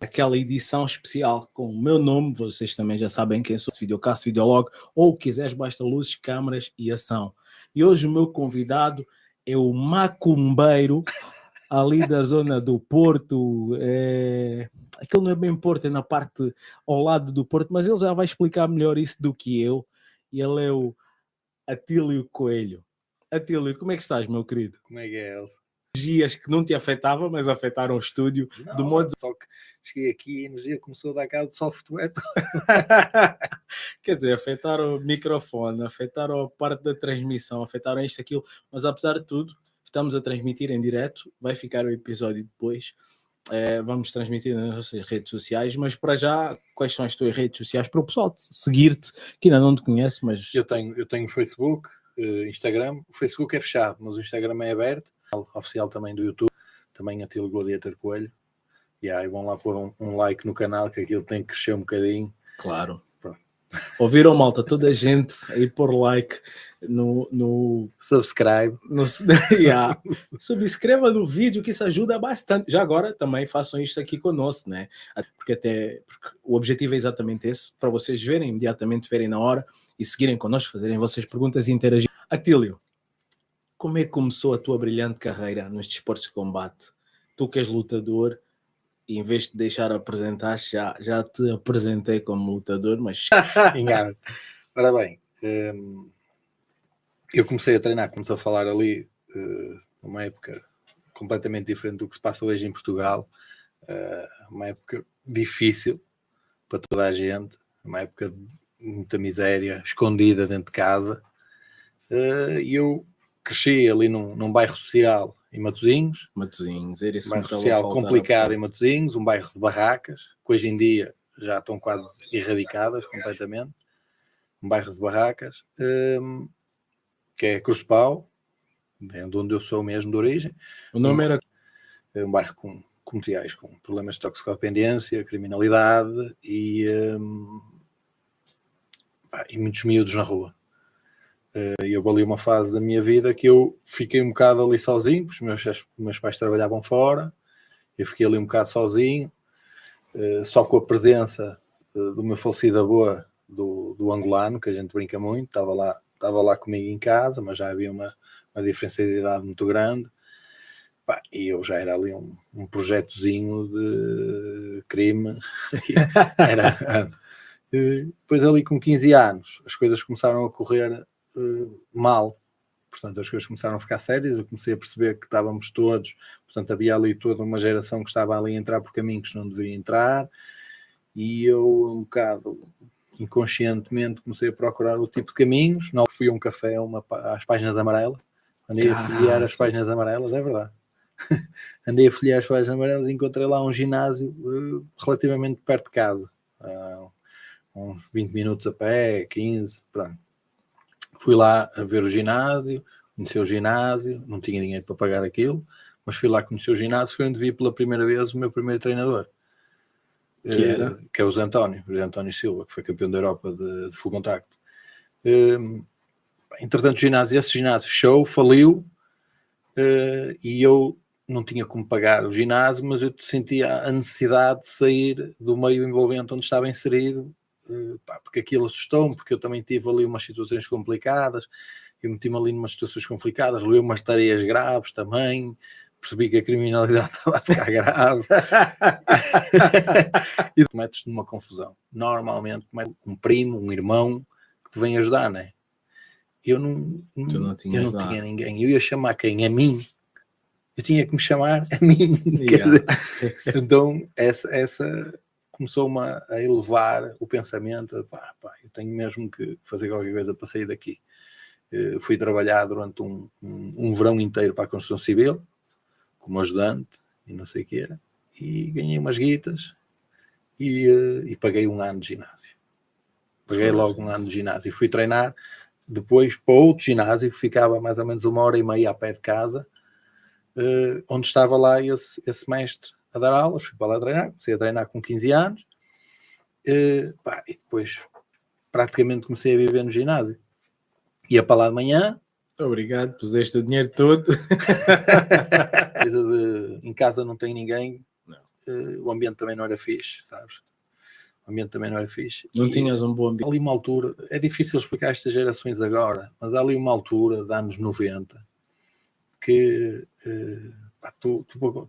aquela edição especial com o meu nome, vocês também já sabem quem sou, Videocast, Videolog, ou quiseres basta luzes, câmaras e ação. E hoje o meu convidado é o macumbeiro, ali da zona do Porto, aquilo não é bem Porto, é na parte ao lado do Porto, mas ele já vai explicar melhor isso do que eu, e ele é o Atílio Coelho. Atílio, como é que estás, meu querido? Como é que é, Elsa? Dias que não te afetava, mas afetaram o estúdio. Não, do modo... só que cheguei aqui e a energia começou a dar cabo de software. Quer dizer, afetaram o microfone, afetaram a parte da transmissão, afetaram isto, aquilo, mas apesar de tudo, estamos a transmitir em direto, vai ficar o episódio depois, vamos transmitir nas nossas redes sociais, mas para já, quais são as tuas redes sociais? Para o pessoal seguir-te, que ainda não te conhece, mas... Eu tenho Facebook, Instagram, o Facebook é fechado, mas o Instagram é aberto, oficial também do YouTube, também Atílio Gladiator Coelho, e aí vão lá pôr um like no canal, que aquilo tem que crescer um bocadinho. Claro. Ouviram, malta? Toda a gente aí pôr like no subscribe. Subscreva no vídeo, que isso ajuda bastante. Já agora também façam isto aqui conosco, né? Porque o objetivo é exatamente esse, para vocês verem imediatamente, verem na hora e seguirem connosco, fazerem vossas perguntas e interagir. Atílio, como é que começou a tua brilhante carreira nos desportos de combate? Tu que és lutador, e em vez de deixar apresentar, já te apresentei como lutador, mas... Engano. Ora bem, eu comecei a treinar, comecei a falar ali numa época completamente diferente do que se passa hoje em Portugal, uma época difícil para toda a gente, uma época de muita miséria, escondida dentro de casa, e eu cresci ali num bairro social em Matosinhos, era isso, um bairro social complicado em Matosinhos, um bairro de barracas, que hoje em dia já estão quase erradicadas completamente, um bairro de barracas, que é Cruz de Pau, de onde eu sou mesmo de origem. O nome era... É um bairro com comerciais, com problemas de toxicodependência, criminalidade e muitos miúdos na rua. E houve ali uma fase da minha vida que eu fiquei um bocado ali sozinho, porque os meus pais trabalhavam fora, eu fiquei ali um bocado sozinho, só com a presença do meu falecido avô, do angolano, que a gente brinca muito, estava lá comigo em casa, mas já havia uma diferença de idade muito grande, e eu já era ali um projetozinho de crime. Depois ali com 15 anos, as coisas começaram a correr mal, portanto as coisas começaram a ficar sérias, eu comecei a perceber que estávamos todos, portanto havia ali toda uma geração que estava ali a entrar por caminhos que não deveria entrar, e eu um bocado inconscientemente comecei a procurar o tipo de caminhos. Não fui a um café às páginas amarelas, andei a folhear as páginas amarelas, é verdade. Andei a folhear as páginas amarelas e encontrei lá um ginásio relativamente perto de casa, uns 20 minutos a pé, 15, pronto. Fui lá a ver o ginásio, conheci o ginásio, não tinha dinheiro para pagar aquilo, mas fui lá conhecer o ginásio, foi onde vi pela primeira vez o meu primeiro treinador. Que é o José António Silva, que foi campeão da Europa de full contacto. Entretanto, esse ginásio fechou, faliu, e eu não tinha como pagar o ginásio, mas eu sentia a necessidade de sair do meio envolvente onde estava inserido, porque aquilo assustou-me, porque eu também tive ali umas situações complicadas, eu meti-me ali numas situações complicadas, levei umas tareias graves também, percebi que a criminalidade estava a ficar grave e tu metes numa confusão. Normalmente um primo, um irmão que te vem ajudar, não é? Eu não tinha ninguém. Eu ia chamar quem? A mim. Eu tinha que me chamar a mim. Yeah. Então essa começou-me a elevar o pensamento. Eu tenho mesmo que fazer qualquer coisa para sair daqui. Fui trabalhar durante um verão inteiro para a construção civil, como ajudante e não sei o que era, e ganhei umas guitas e paguei um ano de ginásio. Paguei logo um ano de ginásio e fui treinar depois para outro ginásio que ficava mais ou menos 1h30 a pé de casa, onde estava lá esse mestre a dar aulas. Fui para lá treinar, comecei a treinar com 15 anos e depois praticamente comecei a viver no ginásio. Ia para lá de manhã. Obrigado, puseste o dinheiro todo. Em casa não tem ninguém. Não. o ambiente também não era fixe, sabes? O ambiente também não era fixe. Não tinhas um bom ambiente. Ali uma altura, é difícil explicar estas gerações agora, mas há ali uma altura, de anos 90, que tu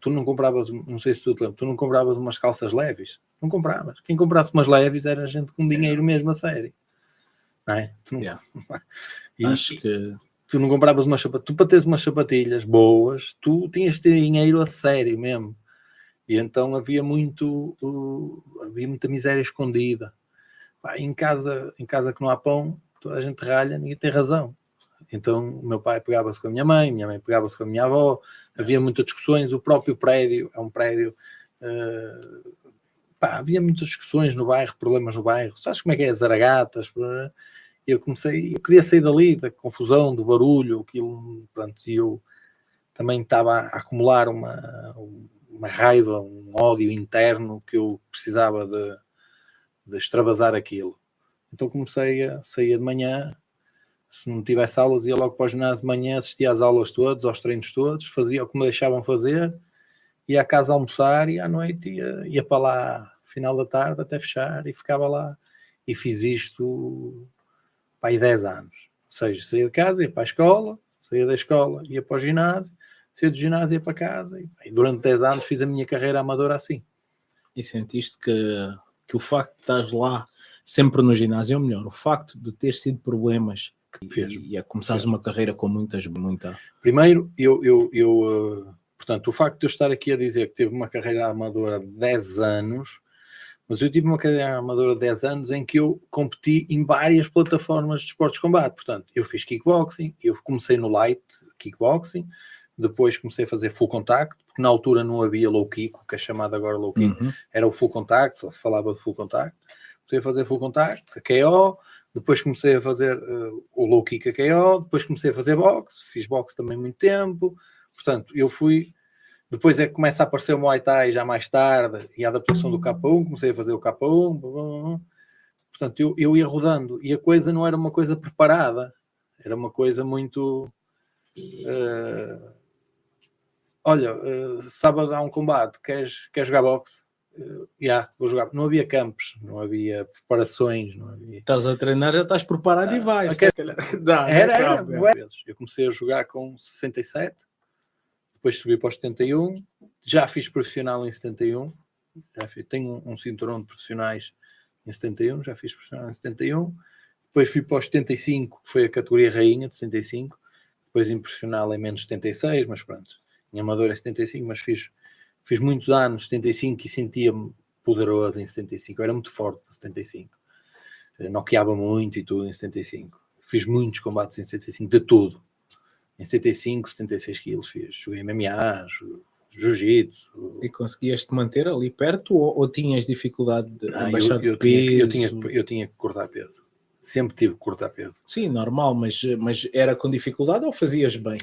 não compravas, não sei se tu te lembras, tu não compravas umas calças leves, não compravas. Quem comprasse umas leves era gente com dinheiro mesmo a sério. Não é? Tu não... Acho que tu não compravas umas sapatilhas, tu para teres umas sapatilhas boas, tu tinhas de ter dinheiro a sério mesmo. E então havia muita miséria escondida. Em casa que não há pão, toda a gente ralha, ninguém tem razão. Então o meu pai pegava-se com a minha mãe pegava-se com a minha avó, havia muitas discussões, o próprio prédio é um prédio... havia muitas discussões no bairro, problemas no bairro. Sabes como é que é? Zaragatas... Eu queria sair dali, da confusão, do barulho, aquilo, pronto, e eu também estava a acumular uma raiva, um ódio interno que eu precisava de extravasar aquilo. Então saía de manhã, se não tivesse aulas, ia logo para o ginásio de manhã, assistia às aulas todas, aos treinos todos, fazia o que me deixavam fazer, ia à casa almoçar e à noite ia para lá, final da tarde, até fechar, e ficava lá. E fiz isto... aí 10 anos, ou seja, saía de casa, ia para a escola, saía da escola, ia para o ginásio, saía do ginásio, ia para casa, e durante 10 anos fiz a minha carreira amadora assim. E sentiste que o facto de estás lá sempre no ginásio, ou melhor, o facto de ter sido problemas e a começares uma carreira com muita... Primeiro, portanto, o facto de eu estar aqui a dizer que teve uma carreira amadora de 10 anos... Mas eu tive uma carreira amadora de 10 anos em que eu competi em várias plataformas de esportes de combate. Portanto, eu fiz kickboxing, eu comecei no light kickboxing, depois comecei a fazer full contact, porque na altura não havia low kick, o que é chamado agora low kick, era o full contact, só se falava de full contact. Comecei a fazer full contact, a KO, depois comecei a fazer o low kick a KO, depois comecei a fazer boxe, fiz boxe também muito tempo. Portanto, eu fui... Depois é que começa a aparecer o Muay Thai já mais tarde, e a adaptação do K1, comecei a fazer o K1, portanto eu ia rodando, e a coisa não era uma coisa preparada, era uma coisa muito... sábado há um combate, queres jogar boxe? Vou jogar. Não havia campos, não havia preparações, não havia... Estás a treinar, já estás preparado e vais. Era. Eu comecei a jogar com 67, depois subi para os 71, já fiz profissional em 71, tenho um cinturão de profissionais em 71, já fiz profissional em 71, depois fui para os 75, que foi a categoria rainha de 75, depois em profissional em menos 76, mas pronto, em amador em 75, mas fiz muitos anos 75 e sentia-me poderoso em 75, eu era muito forte para 75, noqueava muito e tudo em 75, fiz muitos combates em 75, de tudo. Em 75, 76 quilos fiz. Joguei MMA, jiu-jitsu. E conseguias-te manter ali perto ou tinhas dificuldade de baixar de peso? Eu tinha que cortar peso. Sempre tive que cortar peso. Sim, normal, mas era com dificuldade ou fazias bem?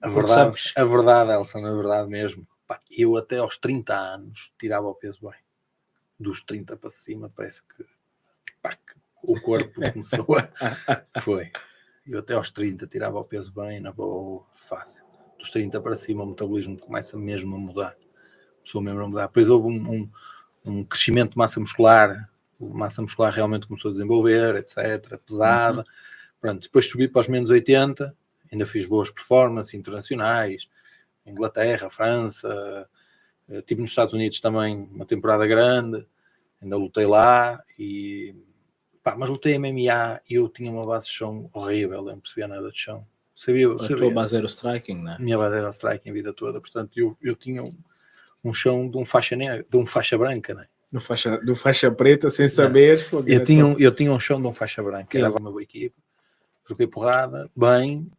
A verdade, Elsa, na verdade mesmo. Eu até aos 30 anos tirava o peso bem. Dos 30 para cima parece que o corpo começou a... Foi. Eu até aos 30 tirava o peso bem, na boa, fácil. Dos 30 para cima o metabolismo começa mesmo a mudar. Começou mesmo a mudar. Depois houve um crescimento de massa muscular. A massa muscular realmente começou a desenvolver, etc. Pesada. Pronto, depois subi para os menos 80. Ainda fiz boas performances internacionais. Inglaterra, França. Estive nos Estados Unidos também uma temporada grande. Ainda lutei lá e... mas lutei MMA e eu tinha uma base de chão horrível, eu não percebia nada de chão. A tua base era o striking, não é? A minha base era o striking a vida toda, portanto eu tinha um chão de um faixa negra, de um faixa branca, não é? Do faixa preta, sem saber. Eu tinha um chão de um faixa branca, era a minha boa equipe, troquei porrada, bem,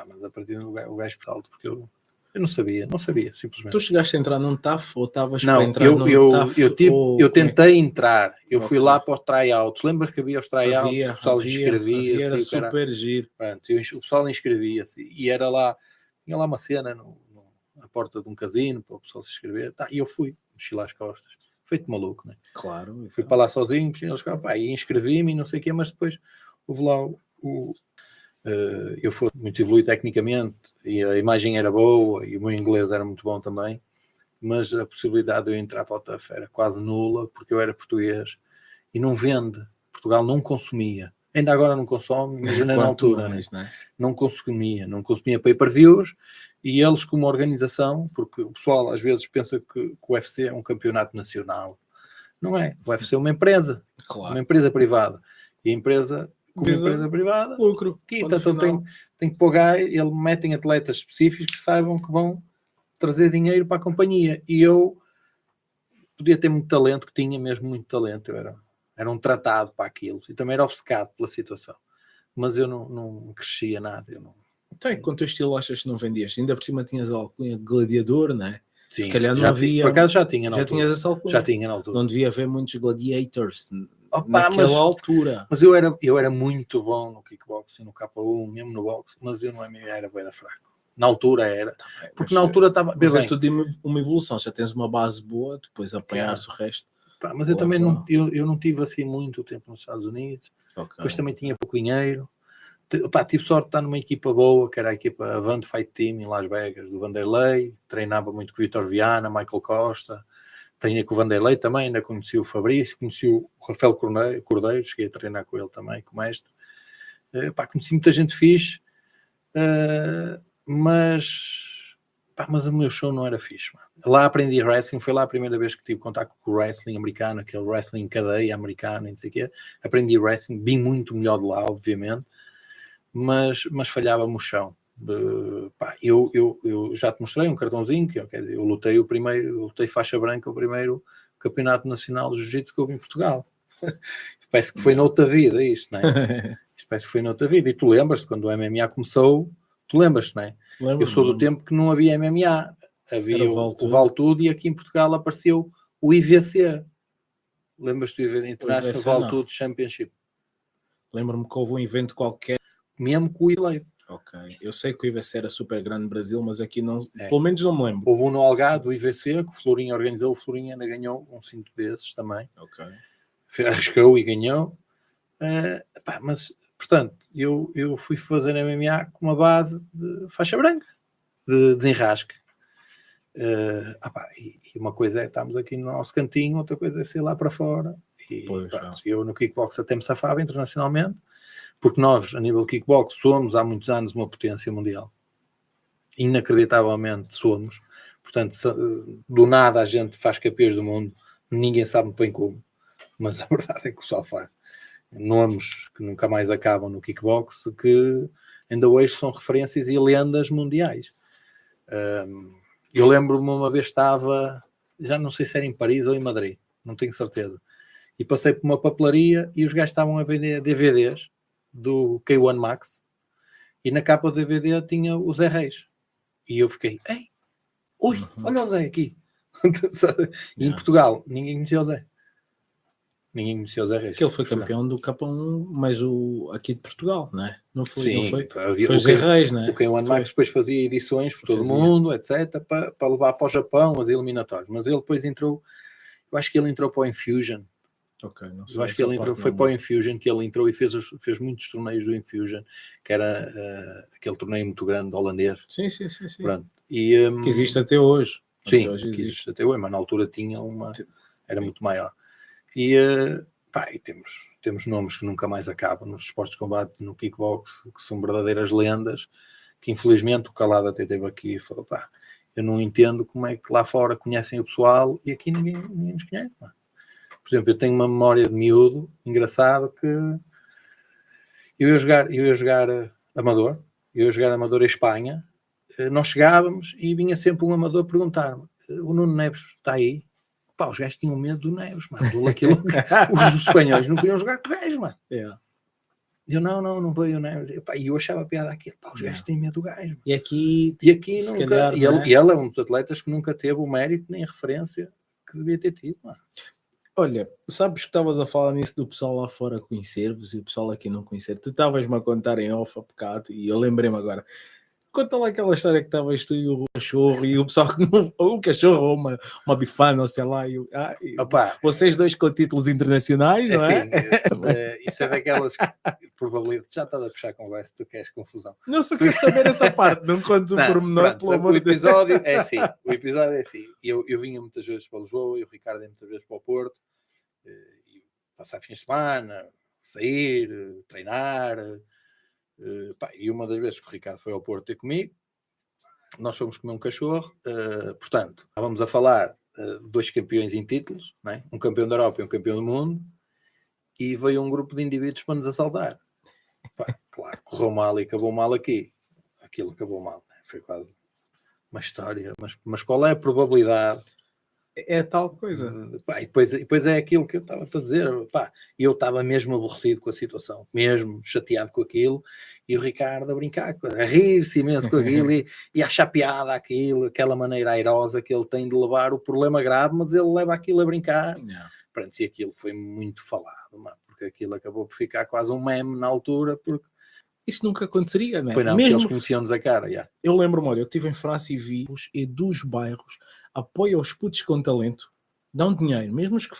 mas a partir do o gajo por alto, porque eu não sabia, simplesmente. Tu chegaste a entrar num TAF ou estavas para entrar num TAF? Eu tentei entrar, fui lá para os tryouts. Lembras que havia os tryouts? O pessoal inscrevia-se. Era super giro. Pronto, o pessoal inscrevia-se e era lá, tinha lá uma cena na porta de um casino para o pessoal se inscrever. E eu fui, mexi lá as costas. Feito maluco, né? Claro. Então. Fui para lá sozinho, mexi lá as costas, e inscrevi-me e não sei o quê, mas depois houve lá eu fui muito evoluído tecnicamente e a imagem era boa e o meu inglês era muito bom também, mas a possibilidade de eu entrar para o TAF era quase nula, porque eu era português e não vende. Portugal não consumia. Ainda agora não consome, mas na altura mais, né? não consumia pay-per-views, e eles como organização, porque o pessoal às vezes pensa que o UFC é um campeonato nacional. Não é. O UFC é uma empresa, Claro. uma empresa privada. E a empresa, como empresa privada, lucro. quita, então tem que pagar, ele metem atletas específicos que saibam que vão trazer dinheiro para a companhia. E eu podia ter muito talento, que tinha mesmo muito talento. Eu era um tratado para aquilo. E também era obcecado pela situação. Mas eu não crescia nada. Eu não... Então, com o teu estilo achas que não vendias? Ainda por cima tinhas a alcunha de gladiador, não é? Sim, se calhar não havia... Por acaso já tinha na altura. Já tinhas essa alcunha? Já tinha na altura. Não devia haver muitos gladiators naquela altura. Mas eu era muito bom no kickboxing, no K1, mesmo no boxe, mas eu no MMA era bem fraco. Na altura era. Porque na altura estava... Mas é tudo uma evolução. Já tens uma base boa, depois apanhares o resto. Mas eu também não tive assim muito tempo nos Estados Unidos. Depois também tinha pouco dinheiro. Tive sorte de estar numa equipa boa, que era a equipa Avant Fight Team em Las Vegas, do Vanderlei. Treinava muito com o Vitor Viana, Michael Costa. Treinei com o Vanderlei também, ainda conheci o Fabrício, conheci o Rafael Cordeiro, cheguei a treinar com ele também, como mestre. Conheci muita gente fixe, mas o meu show não era fixe. Mano. Lá aprendi wrestling, foi lá a primeira vez que tive contato com o wrestling americano, aquele wrestling cadeia americano, não sei o quê. Aprendi wrestling, vim muito melhor de lá, obviamente, mas falhava-me o chão. Eu já te mostrei um cartãozinho, quer dizer, eu lutei faixa branca o primeiro campeonato nacional de jiu-jitsu que houve em Portugal. Parece que foi noutra vida isto, não é? Parece que foi noutra vida. E tu lembras-te, quando o MMA começou, tu lembras-te, não é? Eu sou do tempo que não havia MMA, havia o Vale Tudo, e aqui em Portugal apareceu o IVC. Lembras-te do International Vale Tudo Championship? Lembro-me que houve um evento qualquer. Mesmo com o Ileio. Ok, eu sei que o IVC era super grande no Brasil, mas aqui não, pelo menos não me lembro. Houve um no Algarve do IVC, que o Florinha organizou, o Florinha ainda ganhou um cinto desses também. Ok. Arriscou e ganhou. Mas, portanto, eu fui fazer MMA com uma base de faixa branca, de desenrasque. E uma coisa é estarmos aqui no nosso cantinho, outra coisa é sair lá para fora. E eu no kickbox até me safava internacionalmente, porque nós, a nível de kickbox, somos há muitos anos uma potência mundial. Inacreditavelmente somos. Portanto, do nada a gente faz campeões do mundo, ninguém sabe muito bem como. Mas a verdade é que o pessoal faz. Nomes que nunca mais acabam no kickbox, que ainda hoje são referências e lendas mundiais. Eu lembro-me uma vez estava, já não sei se era em Paris ou em Madrid, não tenho certeza. E passei por uma papelaria e os gajos estavam a vender DVDs do K1 Max, e na capa do DVD tinha o Zé Reis. E eu fiquei, olha o Zé aqui. E em Portugal, ninguém conhecia o Zé. Ninguém conhecia o Zé Reis. Que ele foi campeão do K1, mas aqui de Portugal, não é? Não foi? Sim, não foi? Foi o Zé Reis, não é? O K1 Max depois fazia edições por todo o mundo, etc., para levar para o Japão, as eliminatórias. Mas ele depois entrou, eu acho que ele entrou para o Infusion. Okay, não sei, eu acho que ele entrou, foi para o Infusion que ele entrou e fez muitos torneios do Infusion, que era aquele torneio muito grande holandês. Sim. Pronto. Que existe até hoje. Sim, que existe até hoje, mas na altura tinha era muito maior. E temos nomes que nunca mais acabam nos esportes de combate, no kickbox, que são verdadeiras lendas, que infelizmente o Calado até esteve aqui e falou, eu não entendo como é que lá fora conhecem o pessoal e aqui ninguém nos conhece. Por exemplo, eu tenho uma memória de miúdo, engraçado, que eu ia jogar amador em Espanha, nós chegávamos e vinha sempre um amador perguntar-me, o Nuno Neves está aí? Os gajos tinham medo do Neves, mano. Os espanhóis não queriam jogar com o gajo, mano. Eu não veio o Neves. E eu achava piada aquilo. Os gajos têm medo do gajo. E aqui nunca. Calhar, e ele é um dos atletas que nunca teve o mérito nem a referência que devia ter tido, mano. Olha, sabes que estavas a falar nisso do pessoal lá fora conhecer-vos e o pessoal aqui não conhecer. Tu estavas-me a contar em off a bocado e eu lembrei-me agora. Conta lá aquela história que estavas tu e o cachorro e o pessoal que não, ou o cachorro ou uma bifana, ou sei lá, Opa, vocês dois com títulos internacionais, não é? assim, isso é daquelas probabilidades. Já estás a puxar a conversa, tu queres confusão. Não, só quero saber essa parte, não conto o pormenor, pelo amor o de Deus. episódio é assim. O episódio é assim. Eu vinha muitas vezes para Lisboa e o Ricardo ia muitas vezes para o Porto, e passar fins de semana, sair, treinar. E uma das vezes que o Ricardo foi ao Porto ter comigo, nós fomos comer um cachorro. Portanto, estávamos a falar de 2 campeões em títulos, não é? Um campeão da Europa e um campeão do mundo, e veio um grupo de indivíduos para nos assaltar. Claro, correu mal e acabou mal aqui. Aquilo acabou mal, né? Foi quase uma história. Mas qual é a probabilidade? É tal coisa. E depois é aquilo que eu estava a dizer. Eu estava mesmo aborrecido com a situação, mesmo chateado com aquilo, e o Ricardo a brincar, a rir-se imenso com aquilo e a achar piada aquilo, aquela maneira airosa que ele tem de levar o problema grave, mas ele leva aquilo a brincar. Pronto, e aquilo foi muito falado, porque aquilo acabou por ficar quase um meme na altura, porque isso nunca aconteceria, não é? Pois não, mesmo eles conheciam-nos a cara. Yeah. Eu lembro-me, olha, eu estive em França e vi e dos bairros apoiam os putos com talento, dão dinheiro, mesmo os que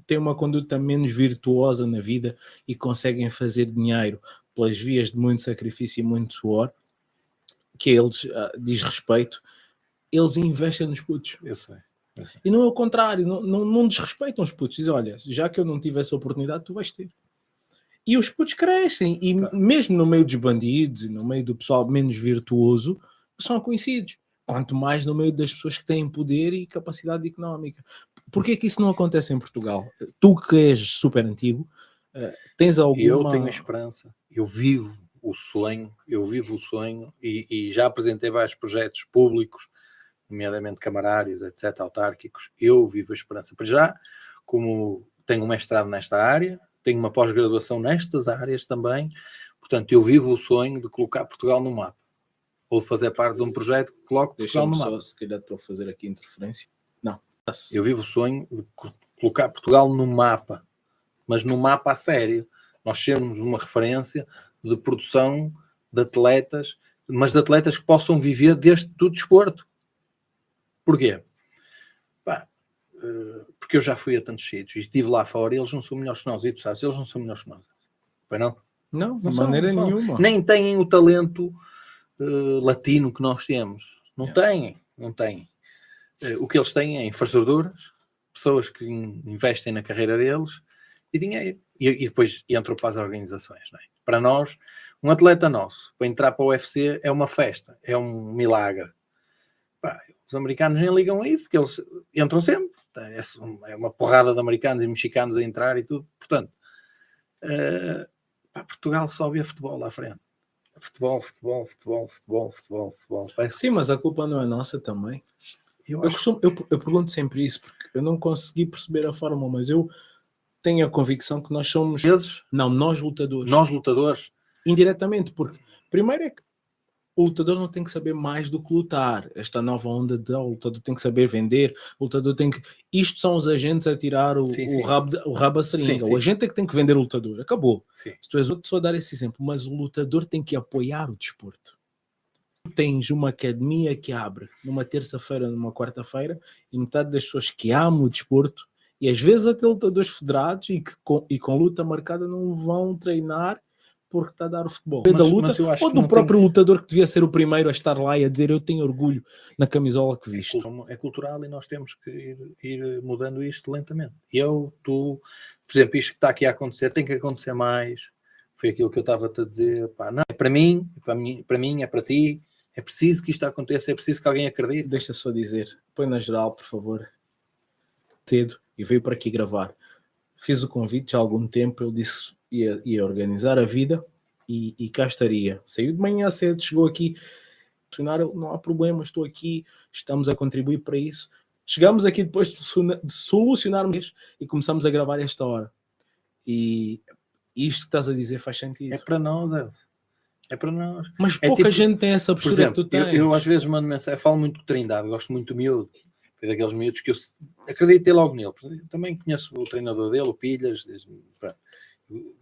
têm uma conduta menos virtuosa na vida e conseguem fazer dinheiro pelas vias de muito sacrifício e muito suor, que a eles diz respeito, eles investem nos putos. Eu sei. E não é o contrário, não desrespeitam os putos. Dizem, olha, já que eu não tive essa oportunidade, tu vais ter. E os putos crescem, e mesmo no meio dos bandidos, no meio do pessoal menos virtuoso, são conhecidos. Quanto mais no meio das pessoas que têm poder e capacidade económica. Porquê que isso não acontece em Portugal? Tu que és super antigo, tens alguma... Eu tenho esperança, eu vivo o sonho e já apresentei vários projetos públicos, nomeadamente camarários, etc., autárquicos. Eu vivo a esperança. Para já, como tenho um mestrado nesta área, tenho uma pós-graduação nestas áreas também, portanto, eu vivo o sonho de colocar Portugal no mapa, ou de fazer parte de um projeto que coloque Portugal no mapa. Se calhar estou a fazer aqui interferência. Não. Eu vivo o sonho de colocar Portugal no mapa, mas no mapa a sério. Nós sermos uma referência de produção de atletas, mas de atletas que possam viver do desporto. Porquê? Porque eu já fui a tantos sítios e estive lá fora e eles não são melhores que nós. E tu sabes, eles não são melhores que nós. Pois não? Não, de maneira nenhuma. Nem têm o talento latino que nós temos. Não têm. O que eles têm é infraestruturas, pessoas que investem na carreira deles e dinheiro. E depois entram para as organizações. Não é? Para nós, um atleta nosso, para entrar para o UFC é uma festa, é um milagre. Os americanos nem ligam a isso, porque eles entram sempre. É uma porrada de americanos e mexicanos a entrar e tudo. Portanto, Portugal só vê futebol à frente. Futebol. Sim, mas a culpa não é nossa também. Eu pergunto sempre isso, porque eu não consegui perceber a fórmula, mas eu tenho a convicção que nós somos... nós lutadores. Nós lutadores? Indiretamente, porque primeiro é que o lutador não tem que saber mais do que lutar. Esta nova onda de o lutador tem que saber vender, o lutador tem que... Isto são os agentes a tirar o rabo a seringa. O agente é que tem que vender o lutador. Acabou. Sim. Se tu és outro, só dar esse exemplo. Mas o lutador tem que apoiar o desporto. Tens uma academia que abre numa terça-feira, numa quarta-feira, e metade das pessoas que amam o desporto, e às vezes até lutadores federados e com luta marcada não vão treinar porque está a dar o futebol. Da luta, ou do próprio lutador que devia ser o primeiro a estar lá e a dizer eu tenho orgulho na camisola que viste. É cultural e nós temos que ir mudando isto lentamente. Tu, por exemplo, isto que está aqui a acontecer, tem que acontecer mais. Foi aquilo que eu estava-te a dizer. Não, é para mim, é para ti. É preciso que isto aconteça, é preciso que alguém acredite. Deixa só dizer, põe na geral, por favor. Cedo, e veio para aqui gravar. Fiz o convite há algum tempo, eu disse ia organizar a vida e cá estaria. Saiu de manhã cedo, chegou aqui, não há problema, estou aqui, estamos a contribuir para isso. Chegamos aqui depois de solucionarmos e começamos a gravar esta hora. E isto que estás a dizer faz sentido. É para nós, Elcio. É para nós. Mas pouca gente tem essa postura. Por exemplo, que tu tens. Eu às vezes mando mensagem, eu falo muito com o Trindade, gosto muito do miúdo. Foi daqueles miúdos que eu acreditei logo nele. Eu também conheço o treinador dele, o Pilhas,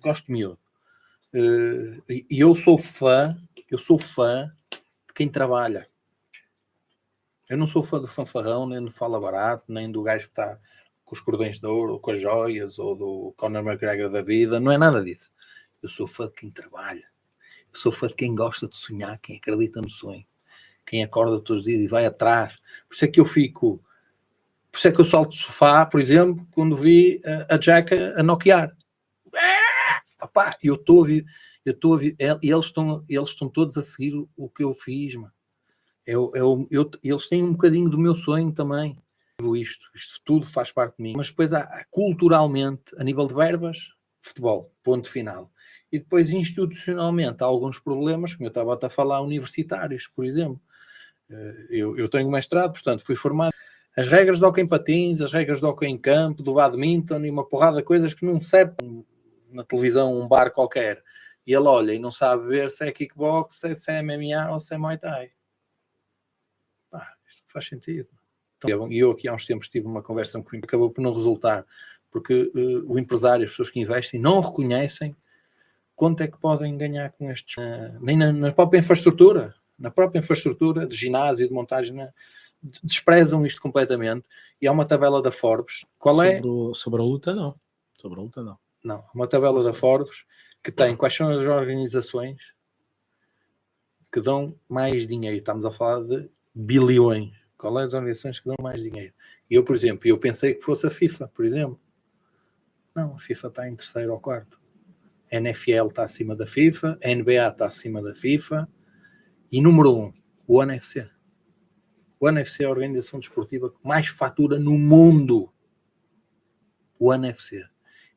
gosto de miúdo. E eu sou fã quem trabalha. Eu não sou fã do fanfarrão, nem do fala barato, nem do gajo que está com os cordões de ouro, ou com as joias, ou do Conor McGregor da vida. Não é nada disso. Eu sou fã de quem trabalha. Eu sou fã de quem gosta de sonhar, quem acredita no sonho. Quem acorda todos os dias e vai atrás. Por isso é que eu fico... Por isso é que eu salto do sofá, por exemplo, quando vi a Jack a noquear. Opá, eu estou a ver... Eles estão todos a seguir o que eu fiz, mano. Eles têm um bocadinho do meu sonho também. Isto tudo faz parte de mim. Mas depois há culturalmente, a nível de verbas, futebol, ponto final. E depois institucionalmente há alguns problemas, como eu estava a falar, universitários, por exemplo. Eu tenho mestrado, portanto fui formado. As regras do hóquei em patins, as regras do hóquei em campo, do badminton e uma porrada de coisas que não servem na televisão, um bar qualquer. E ele olha e não sabe ver se é kickbox, se é MMA ou se é Muay Thai. Isto faz sentido. Então, e eu aqui há uns tempos tive uma conversa que acabou por não resultar, porque o empresário, as pessoas que investem, não reconhecem quanto é que podem ganhar com estes... nem na própria infraestrutura. Na própria infraestrutura de ginásio, de montagem, desprezam isto completamente. E há uma tabela da Forbes. Sobre a luta, não. Sobre a luta, não. Não, uma tabela da Forbes que tem quais são as organizações que dão mais dinheiro. Estamos a falar de bilhões. Qual é as organizações que dão mais dinheiro? E eu, por exemplo, eu pensei que fosse a FIFA, por exemplo. Não, a FIFA está em terceiro ou quarto. A NFL está acima da FIFA, a NBA está acima da FIFA e número 1, o NFC. O NFC é a organização desportiva que mais fatura no mundo. O NFC.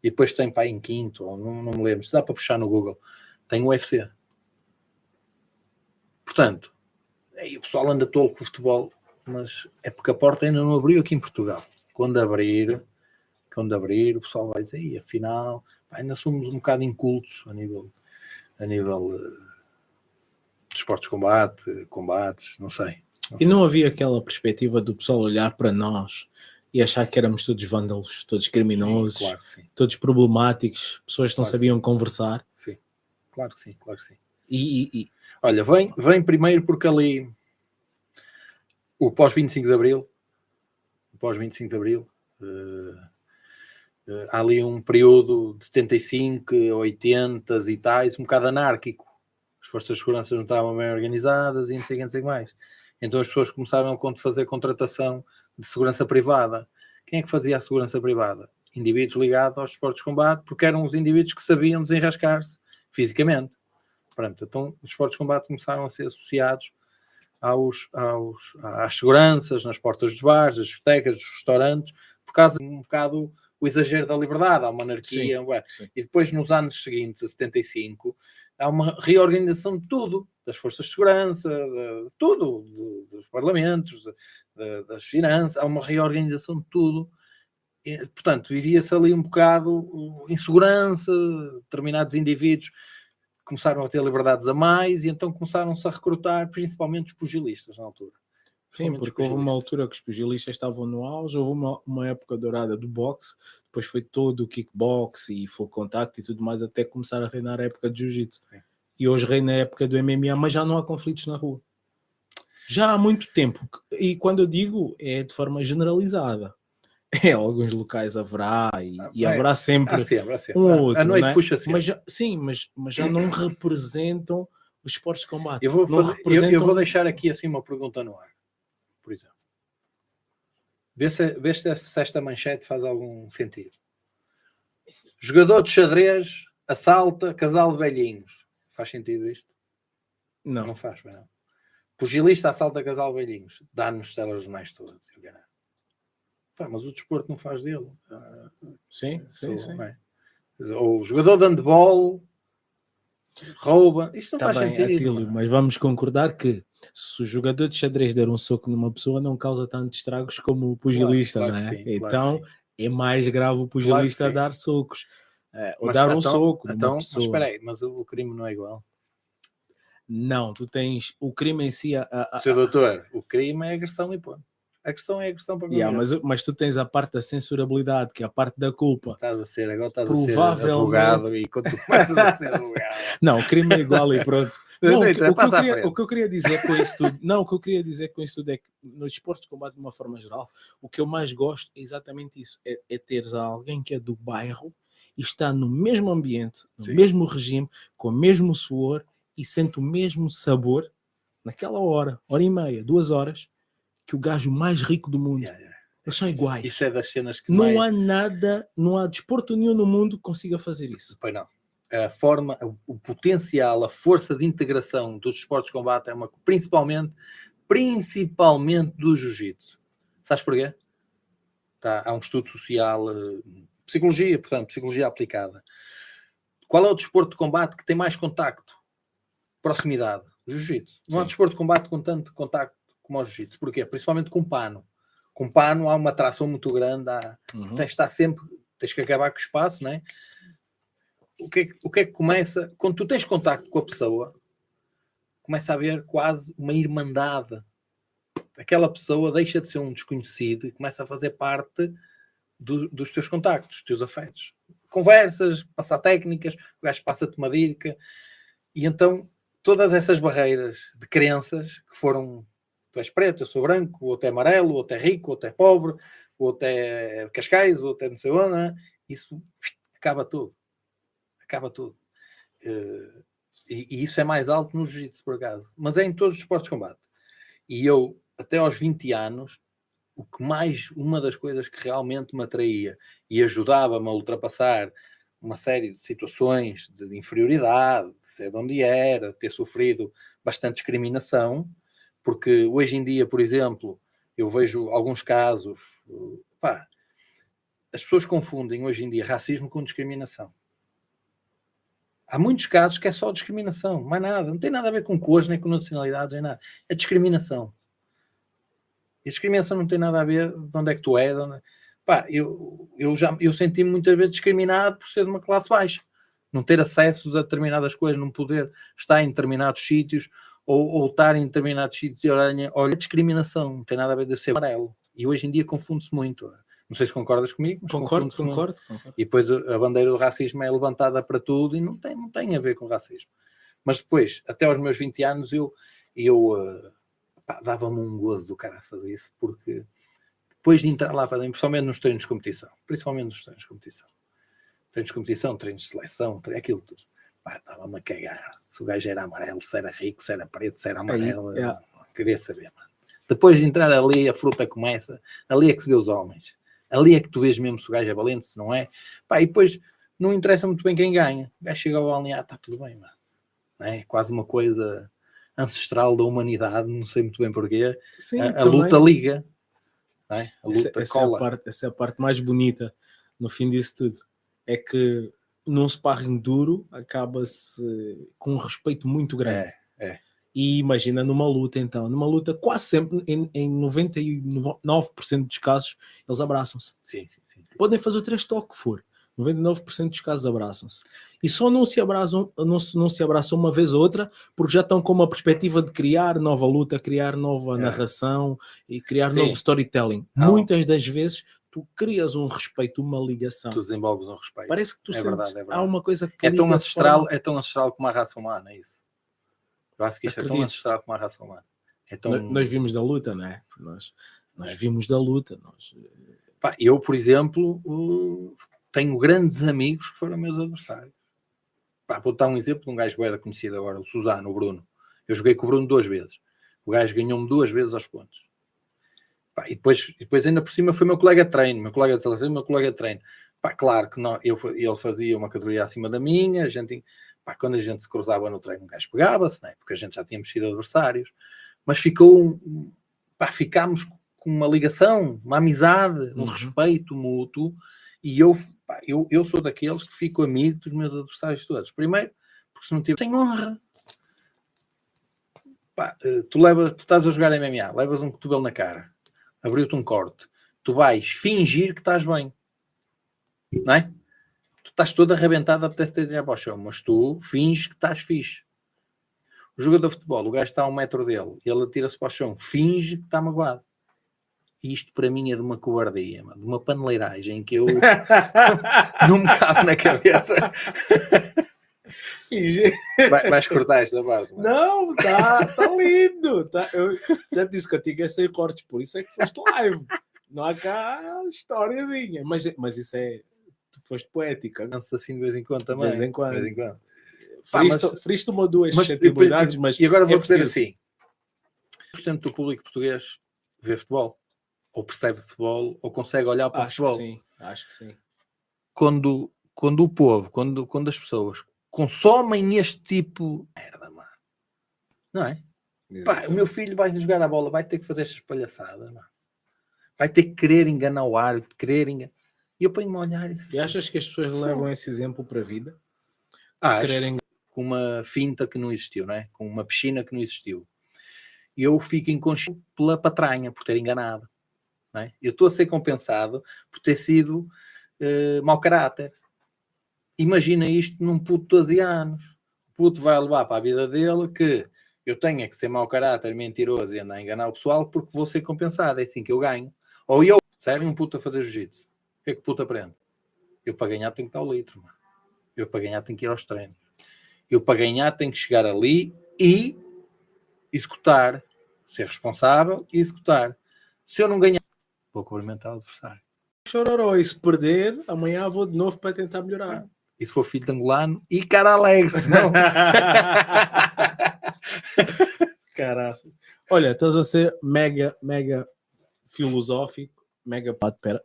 E depois tem para aí em quinto, ou não me lembro, se dá para puxar no Google, tem o UFC. Portanto, aí o pessoal anda tolo com o futebol, mas é porque a porta ainda não abriu aqui em Portugal. Quando abrir, o pessoal vai dizer, afinal, ainda somos um bocado incultos a nível de esportes de combate, combates, não sei. E não havia aquela perspectiva do pessoal olhar para nós e achar que éramos todos vândalos, todos criminosos, sim, claro que sim, todos problemáticos, pessoas que não sabiam conversar. Sim, claro que sim, claro que sim. E... Olha, vem primeiro porque ali o pós-25 de Abril, há ali um período de 75, 80 e tais, um bocado anárquico. As forças de segurança não estavam bem organizadas e não sei o que mais. Então as pessoas começaram a fazer contratação de segurança privada. Quem é que fazia a segurança privada? Indivíduos ligados aos esportes de combate, porque eram os indivíduos que sabiam desenrascar-se fisicamente. Pronto, então os esportes de combate começaram a ser associados às seguranças, nas portas dos bares, das discotecas, dos restaurantes, por causa de um bocado o exagero da liberdade, há uma anarquia. Sim. E depois, nos anos seguintes, a 75, há uma reorganização de tudo, das forças de segurança, de tudo, dos parlamentos, das finanças, há uma reorganização de tudo. E, portanto, vivia-se ali um bocado insegurança, determinados indivíduos começaram a ter liberdades a mais e então começaram-se a recrutar, principalmente os pugilistas na altura. Sim, porque houve uma altura que os pugilistas estavam no auge, houve uma época dourada do boxe, depois foi todo o kickbox e full contact e tudo mais, até começar a reinar a época de jiu-jitsu. E hoje reina a época do MMA, mas já não há conflitos na rua. Já há muito tempo. E quando eu digo, é de forma generalizada. Em alguns locais haverá e haverá sempre, um outro, a noite, não é? Puxa sempre. Mas já não representam os esportes de combate. Eu vou deixar aqui assim uma pergunta no ar, por exemplo. Vê se esta manchete faz algum sentido. Jogador de xadrez assalta casal de velhinhos. Faz sentido isto? Não. Não faz, não. Pugilista assalta casal de velhinhos. Dá-nos telejornais todos. Mas o desporto não faz dele. Sim. É? Ou o jogador de handball rouba. Isto não faz bem, sentido. Atílio, mas vamos concordar que se o jogador de xadrez der um soco numa pessoa não causa tantos estragos como o pugilista, claro não é? Sim, então é mais grave o pugilista dar socos. Ou dar um soco numa pessoa. Mas espera aí, mas o crime não é igual? Não, tu tens o crime em si... Seu doutor, o crime é agressão e ponto. A agressão é agressão para mas tu tens a parte da censurabilidade, que é a parte da culpa. Agora estás a ser Provavelmente- advogado e quando tu começas a ser advogado. Não, o crime é igual e pronto. Não, Não, então, passa à frente. o que eu queria dizer com isso tudo, não, o que eu queria dizer com isso tudo é que nos esportes de combate de uma forma geral, o que eu mais gosto é exatamente isso, é teres alguém que é do bairro e está no mesmo ambiente, no Sim. mesmo regime, com o mesmo suor e sente o mesmo sabor naquela hora e meia, 2 horas, que o gajo mais rico do mundo. Yeah, yeah. Eles são iguais. Isso é das cenas que Não mais... há nada, não há desporto nenhum no mundo que consiga fazer isso. Pois não. A forma, o potencial, a força de integração dos esportes de combate é principalmente do jiu-jitsu. Sabes porquê? Há um estudo social, psicologia, portanto, psicologia aplicada. Qual é o desporto de combate que tem mais contacto? Proximidade. Jiu-jitsu. Não há desporto de combate com tanto contacto como o jiu-jitsu. Porquê? Principalmente com pano. Com pano há uma atração muito grande. Tens de estar sempre... Tens que acabar com o espaço, não é? O que é que começa? Quando tu tens contacto com a pessoa, começa a haver quase uma irmandade. Aquela pessoa deixa de ser um desconhecido e começa a fazer parte dos teus contactos, dos teus afetos. Conversas, passar técnicas, o gajo passa-te uma dica. E então, todas essas barreiras de crenças que foram... Tu és preto, eu sou branco, o outro é amarelo, o outro é rico, o outro é pobre, o outro é de Cascais, o outro é não sei onde. Isso acaba tudo. Acaba tudo. E isso é mais alto no jiu-jitsu, por acaso. Mas é em todos os esportes de combate. E eu, até aos 20 anos, uma das coisas que realmente me atraía e ajudava-me a ultrapassar uma série de situações de inferioridade, de ser de onde era, de ter sofrido bastante discriminação, porque hoje em dia, por exemplo, eu vejo alguns casos... as pessoas confundem hoje em dia racismo com discriminação. Há muitos casos que é só discriminação, mais nada. Não tem nada a ver com cores, nem com nacionalidades, nem nada. É discriminação. E a discriminação não tem nada a ver de onde é que tu és. Eu senti-me muitas vezes discriminado por ser de uma classe baixa. Não ter acessos a determinadas coisas, não poder estar em determinados sítios ou estar em determinados sítios e olha, discriminação. Não tem nada a ver de ser amarelo. E hoje em dia confunde-se muito. Não sei se concordas comigo. Mas Concordo. E depois a bandeira do racismo é levantada para tudo e não tem a ver com racismo. Mas depois, até aos meus 20 anos, eu dava-me um gozo do caraças isso, porque depois de entrar lá para dentro, principalmente nos treinos de competição, treinos de seleção, aquilo tudo, estava-me a cagar. Se o gajo era amarelo, se era rico, se era preto, se era amarelo, não queria saber, mano. Depois de entrar ali, a fruta começa, ali é que se vê os homens. Ali é que tu vês mesmo se o gajo é valente, se não é. E depois não interessa muito bem quem ganha. O gajo chega ao balneário, está tudo bem, mano. É quase uma coisa ancestral da humanidade, não sei muito bem porquê. Sim, a luta liga. A luta cola. Essa é a parte mais bonita no fim disso tudo. É que num sparring duro acaba-se com um respeito muito grande. E imagina numa luta, então. Numa luta, quase sempre, em 99% dos casos, eles abraçam-se. Sim. Podem fazer o trash talk que for. 99% dos casos abraçam-se. E só não se abraçam uma vez ou outra, porque já estão com uma perspectiva de criar nova luta, criar nova narração e criar novo storytelling. Muitas das vezes, tu crias um respeito, uma ligação. Tu desenvolves um respeito. Parece que tu sentes, verdade. há uma coisa que é tão ancestral como a raça humana, é isso. Eu acho que isto é tão ancestral como a raça humana. Nós vimos da luta, não é? Nós vimos da luta. Eu, por exemplo, tenho grandes amigos que foram meus adversários. Vou dar um exemplo de um gajo bué conhecido agora, o Suzano, o Bruno. Eu joguei com o Bruno 2 vezes. O gajo ganhou-me 2 vezes aos pontos. E depois ainda por cima foi meu colega de treino, meu colega de seleção, meu colega de treino. Claro que não, ele fazia uma categoria acima da minha, quando a gente se cruzava no treino, o gajo pegava-se, né? Porque a gente já tínhamos sido adversários, mas ficámos com uma ligação, uma amizade, um respeito mútuo, e eu sou daqueles que fico amigo dos meus adversários todos. Primeiro, porque se não tiver, sem honra. Tu estás a jogar MMA, levas um cotovelo na cara, abriu-te um corte, tu vais fingir que estás bem, não é? Tu estás todo arrebentado, apetece-te tirar para o chão, mas tu finges que estás fixe. O jogador de futebol, o gajo está a 1 metro dele, e ele atira-se para o chão, finge que está magoado. isto para mim é de uma cobardia, mano, de uma paneleiragem que eu não me cabe na cabeça. Vais cortar esta parte, mano. Não, tá lindo. Tá, eu já disse contigo é sem cortes, por isso é que foste live. Não há cá historiazinha. Mas isso é. Tu foste poética. Penso assim de vez em quando também. De vez em quando. De vez em quando. Friste uma ou duas suscetibilidades, mas. E agora vou dizer preciso. assim: 100% do público português vê futebol, ou percebe futebol, ou consegue olhar para o futebol. Acho que sim. Quando o povo, quando as pessoas consomem este tipo de merda, mano, não é? Pá, o meu filho vai jogar a bola, vai ter que fazer estas palhaçadas, mano. Vai ter que querer enganar o árbitro, E eu ponho-me a olhar isso. E achas que as pessoas levam esse exemplo para a vida? Quererem com uma finta que não existiu, não é? Com uma piscina que não existiu. E eu fico inconsciente pela patranha, por ter enganado. Não é? Eu estou a ser compensado por ter sido mau caráter. Imagina isto num puto de 12 anos. O puto vai levar para a vida dele que eu tenho que ser mau caráter, mentiroso e andar a enganar o pessoal porque vou ser compensado. É assim que eu ganho. Ou eu, serve um puto a fazer jiu-jitsu. O que é que o puto aprende? Eu para ganhar tenho que dar o litro, mano. Eu para ganhar tenho que ir aos treinos. Eu para ganhar tenho que chegar ali e executar. Ser responsável e executar. Se eu não ganhar, vou cumprimentar o adversário. Chororó, e se perder, amanhã vou de novo para tentar melhorar. E se for filho de angolano, e cara alegre, senão... Caraca. Olha, estás a ser mega filosófico, mega... Pera.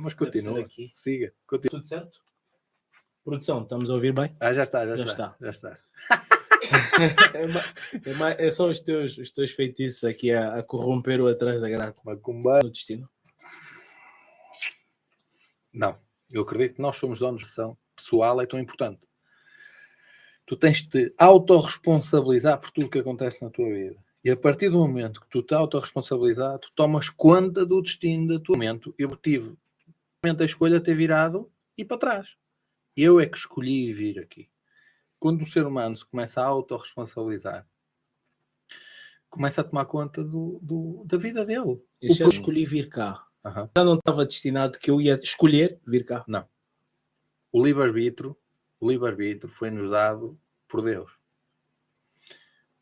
Mas continua. Aqui. Siga. Continua. Tudo certo? Produção, estamos a ouvir bem? Já está. É só os teus feitiços aqui a corromper o atrás da grade. Macumba. No destino. Não. Eu acredito que nós somos donos de ação pessoal, é tão importante. Tu tens de te autorresponsabilizar por tudo que acontece na tua vida. E a partir do momento que tu te autorresponsabilizar, tu tomas conta do destino do teu momento. Eu tive a escolha de ter virado e para trás. Eu é que escolhi vir aqui. Quando o ser humano se começa a autorresponsabilizar, começa a tomar conta da vida dele. E se eu escolhi vir cá? Já não estava destinado que eu ia escolher vir cá? Não. O livre-arbítrio foi-nos dado por Deus.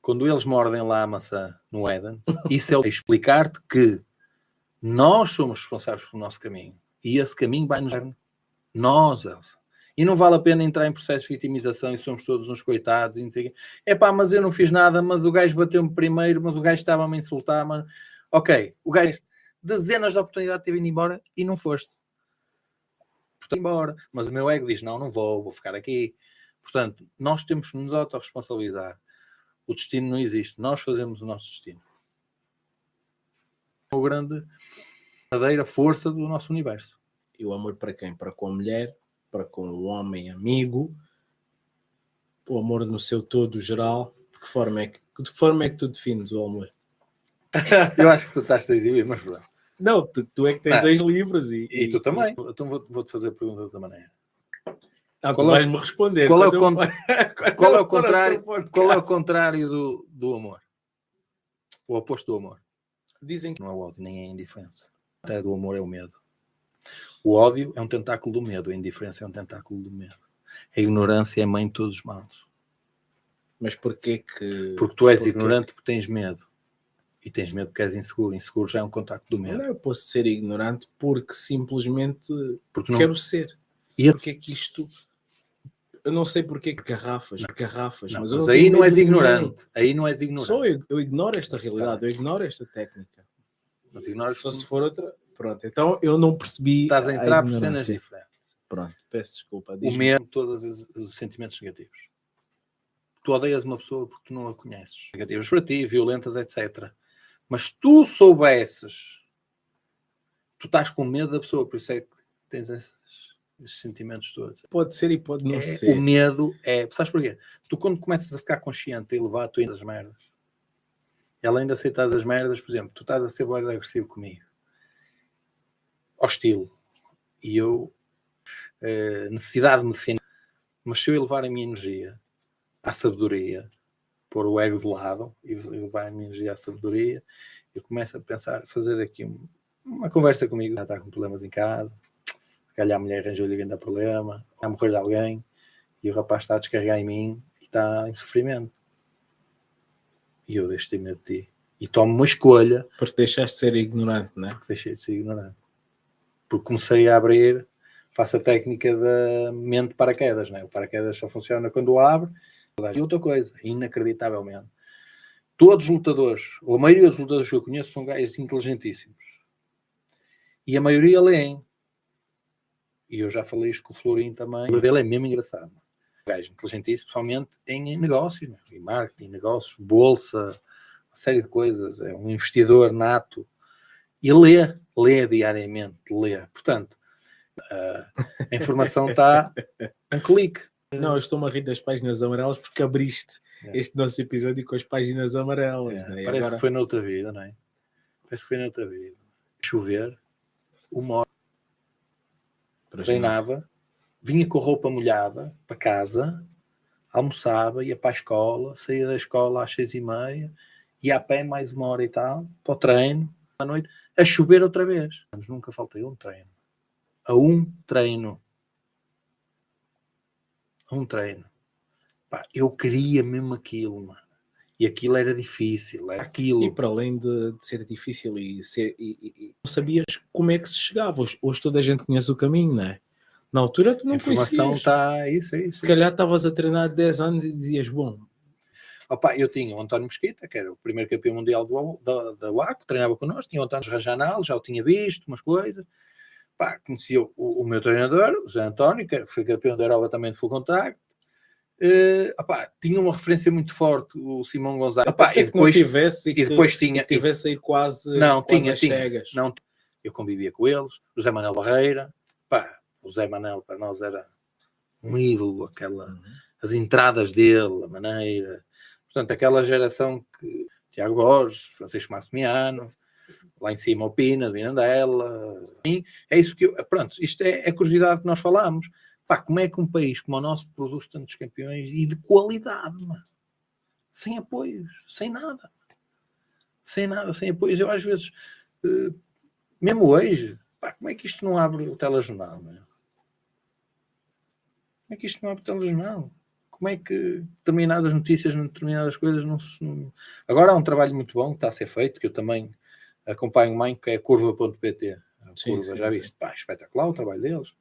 Quando eles mordem lá a maçã no Éden, isso é explicar-te que nós somos responsáveis pelo nosso caminho. E esse caminho vai-nos dar nós, Elsa. E não vale a pena entrar em processo de vitimização e somos todos uns coitados e não sei o quê. Mas eu não fiz nada, mas o gajo bateu-me primeiro, mas o gajo estava-me a insultar. Mas... Ok, o gajo dezenas de oportunidades de ter vindo embora e não foste. Portanto, embora. Mas o meu ego diz, não vou ficar aqui. Portanto, nós temos que nos autorresponsabilizar. O destino não existe. Nós fazemos o nosso destino. É a grande, verdadeira força do nosso universo. E o amor para quem? Para com a mulher, para com o homem amigo, o amor no seu todo geral. De que forma é que tu defines o amor? Eu acho que tu estás a exibir, mas pronto. Não, tu é que tens 2 livros e tu também. Então vou-te fazer a pergunta de outra maneira. Tu vais-me responder. Qual é o contrário do amor? O oposto do amor? Dizem que não é o ódio, nem é a indiferença. O contrário do amor é o medo. O ódio é um tentáculo do medo, a indiferença é um tentáculo do medo. A ignorância é a mãe de todos os males. Mas porquê que... Porque tu és ignorante porque tens medo. E tens medo porque és inseguro. Inseguro já é um contacto do medo. Não, eu posso ser ignorante porque simplesmente porque não... quero ser. E porque é que isto... Eu não sei porque que garrafas, não, mas aí não és ignorante. Aí não és ignorante. Só eu ignoro esta realidade, eu ignoro esta técnica. Mas ignoras só se for outra... Pronto, então eu não percebi. Estás a entrar por cenas diferentes. Pronto, peço desculpa. O medo, todos os sentimentos negativos. Tu odeias uma pessoa porque tu não a conheces. Negativas para ti, violentas, etc. Mas tu soubesses, tu estás com medo da pessoa, por isso é que tens esses sentimentos todos. Pode ser e pode não ser. O medo é... Sabes porquê? Tu quando começas a ficar consciente e elevar tu ainda as merdas, e além de aceitar as merdas, por exemplo, tu estás a ser bué agressivo comigo. Hostil. E eu necessidade de me defender. Mas se eu elevar a minha energia à sabedoria, pôr o ego de lado e levar a minha energia à sabedoria, eu começo a pensar, fazer aqui uma conversa comigo, já está com problemas em casa, se calhar a mulher arranjou-lhe grande problema, a morrer de alguém, e o rapaz está a descarregar em mim e está em sofrimento. E eu deixo de ter medo de ti. E tomo uma escolha. Porque deixaste de ser ignorante, não é? Porque deixei de ser ignorante. Porque comecei a abrir, faço a técnica da mente de paraquedas, não é? O paraquedas só funciona quando o abre. E outra coisa, inacreditavelmente, todos os lutadores, ou a maioria dos lutadores que eu conheço, são gajos inteligentíssimos. E a maioria leem. E eu já falei isto com o Florim também. O dele é mesmo engraçado. Gajo inteligentíssimo, principalmente em negócios, né? Em marketing, negócios, bolsa, uma série de coisas. É um investidor nato. E lê diariamente, lê. Portanto, a informação está um clique. Não, eu estou-me a rir das páginas amarelas porque abriste este nosso episódio com as páginas amarelas. Né? Parece agora... que foi noutra vida, não é? Parece que foi noutra vida. Chover, uma hora. Treinava, vinha com a roupa molhada para casa, almoçava, ia para a escola, saía da escola às 6h30, ia a pé mais uma hora e tal, para o treino, à noite, a chover outra vez. Mas nunca faltei um treino. A um treino. Pá, eu queria mesmo aquilo, mano. E aquilo era difícil, era aquilo. E para além de ser difícil e não sabias como é que se chegava. Hoje toda a gente conhece o caminho, não é? Na altura tu não conhecias. A informação está isso. Se calhar estavas a treinar 10 anos e dizias, bom... Opa, eu tinha o António Mesquita, que era o primeiro campeão mundial da UACO, treinava connosco, tinha o António Rajanal, já o tinha visto, umas coisas. Pá, conhecia o meu treinador, o José António, que foi campeão da Europa também de full contact. Tinha uma referência muito forte, o Simão Gonzalez. E depois tivesse aí quase tinha cegas. Não, eu convivia com eles, o José Manuel Barreira. O José Manuel para nós era um ídolo, as entradas dele, a maneira. Portanto, aquela geração que Tiago Borges, Francisco Massimiano, lá em cima o Pina, de Mirandela. É isso que pronto, isto é a curiosidade que nós falamos. Como é que um país como o nosso produz tantos campeões e de qualidade, mano? Sem apoios, sem nada. Sem apoios. Eu às vezes, mesmo hoje, como é que isto não abre o telejornal, mano? Como é que isto não abre o telejornal? Como é que determinadas notícias, determinadas coisas não se... Agora há um trabalho muito bom que está a ser feito, que eu também acompanho mais, que é a curva.pt. Já viste? Espetacular o trabalho deles.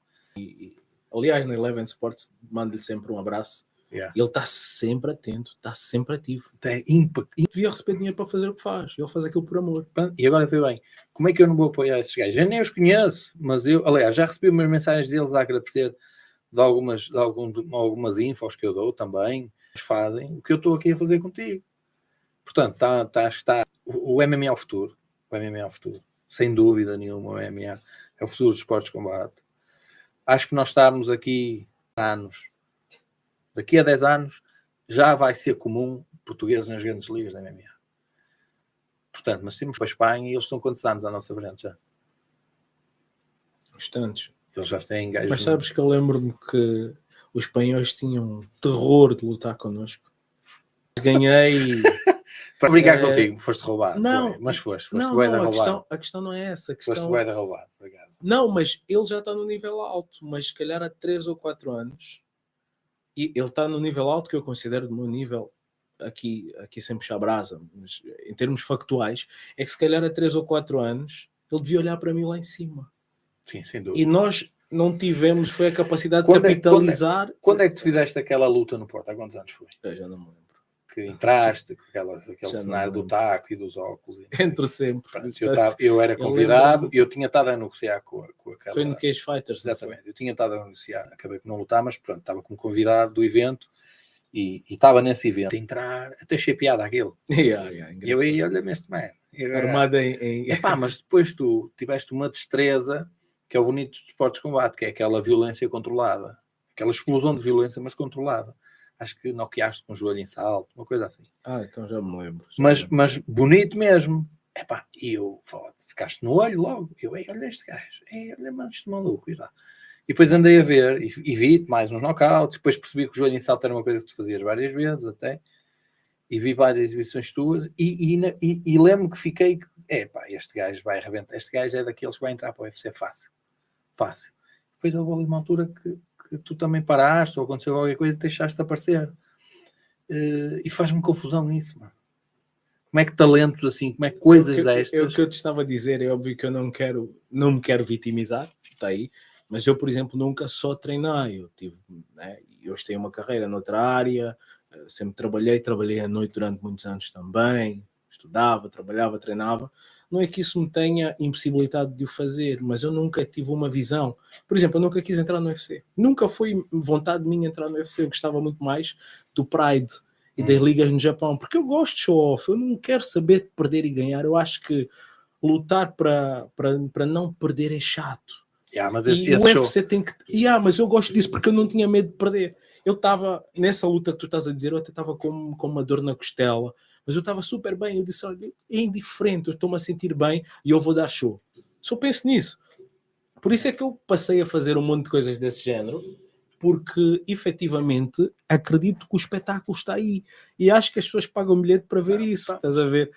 Aliás, na Eleven Sports, mando-lhe sempre um abraço. Ele está sempre atento, está sempre ativo. Devia receber dinheiro para fazer o que faz. Ele faz aquilo por amor. E agora foi bem. Como é que eu não vou apoiar esses gajos? Eu nem os conheço, mas eu, aliás, já recebi umas mensagens deles a agradecer de algumas infos que eu dou também. Eles fazem o que eu estou aqui a fazer contigo. Portanto, está o MMA é o futuro. O MMA é o futuro. Sem dúvida nenhuma, o MMA é o futuro dos esportes de combate. Acho que nós estamos aqui anos. Daqui a 10 anos já vai ser comum portugueses nas grandes ligas da MMA. Portanto, nós temos para a Espanha e eles estão quantos anos à nossa frente já? Bastantes. Eles já têm gajos. Mas sabes que eu lembro-me que os espanhóis tinham terror de lutar connosco. Ganhei... Para brincar contigo, foste roubado. Não, mas foste roubado. A questão não é essa. Foste bué roubado. Obrigado. Não, mas ele já está no nível alto. Mas se calhar há 3 ou 4 anos... E ele está no nível alto que eu considero do meu nível aqui sem puxar brasa, mas em termos factuais, é que se calhar há 3 ou 4 anos ele devia olhar para mim lá em cima. Sim, sem dúvida. E nós não tivemos, foi a capacidade de capitalizar. Quando é que tu fizeste aquela luta no Porto? Há quantos anos foi? Eu já não me lembro. Que entraste com aquele cenário do taco e dos óculos. Entro sempre. Eu era convidado e eu tinha estado a negociar com aquela... Foi no Cage Fighters. Exatamente. Eu tinha estado a negociar, acabei por não lutar, mas pronto, estava como convidado do evento e estava nesse evento. Entrar, até achei piada aquilo. E eu aí, olha-me este man. Armado em... mas depois tu tiveste uma destreza que é o bonito dos esportes de combate, que é aquela violência controlada. Aquela explosão de violência, mas controlada. Acho que noqueaste com o joelho em salto, uma coisa assim. Então já me lembro. Mas bonito mesmo. E eu, ficaste no olho logo. Eu, olha este gajo. Olha, mano, este maluco. E depois andei a ver e vi-te mais uns knockouts. Depois percebi que o joelho em salto era uma coisa que tu fazias várias vezes até. e vi várias exibições tuas e lembro que fiquei, este gajo vai arrebentar, este gajo é daqueles que vai entrar para o UFC fácil. Depois houve ali uma altura que tu também paraste ou aconteceu qualquer coisa e deixaste de aparecer. E faz-me confusão isso, mano. Como é que talentos assim, como é que coisas destas... É o que eu te estava a dizer, é óbvio que eu não me quero vitimizar, está aí, mas eu, por exemplo, nunca só treinei, eu tenho uma carreira noutra área, sempre trabalhei à noite durante muitos anos também, estudava, trabalhava, treinava. Não é que isso me tenha impossibilitado de o fazer, mas eu nunca tive uma visão. Por exemplo, eu nunca quis entrar no UFC. Nunca foi vontade minha entrar no UFC. Eu gostava muito mais do Pride e das ligas no Japão, porque eu gosto de show-off. Eu não quero saber de perder e ganhar. Eu acho que lutar para não perder é chato. Mas e o UFC tem que... mas eu gosto disso porque eu não tinha medo de perder. Eu estava, nessa luta que tu estás a dizer, eu até estava com uma dor na costela, mas eu estava super bem. Eu disse, olha, é indiferente, eu estou-me a sentir bem e eu vou dar show. Só penso nisso. Por isso é que eu passei a fazer um monte de coisas desse género, porque efetivamente acredito que o espetáculo está aí. E acho que as pessoas pagam bilhete para ver isso, estás a ver?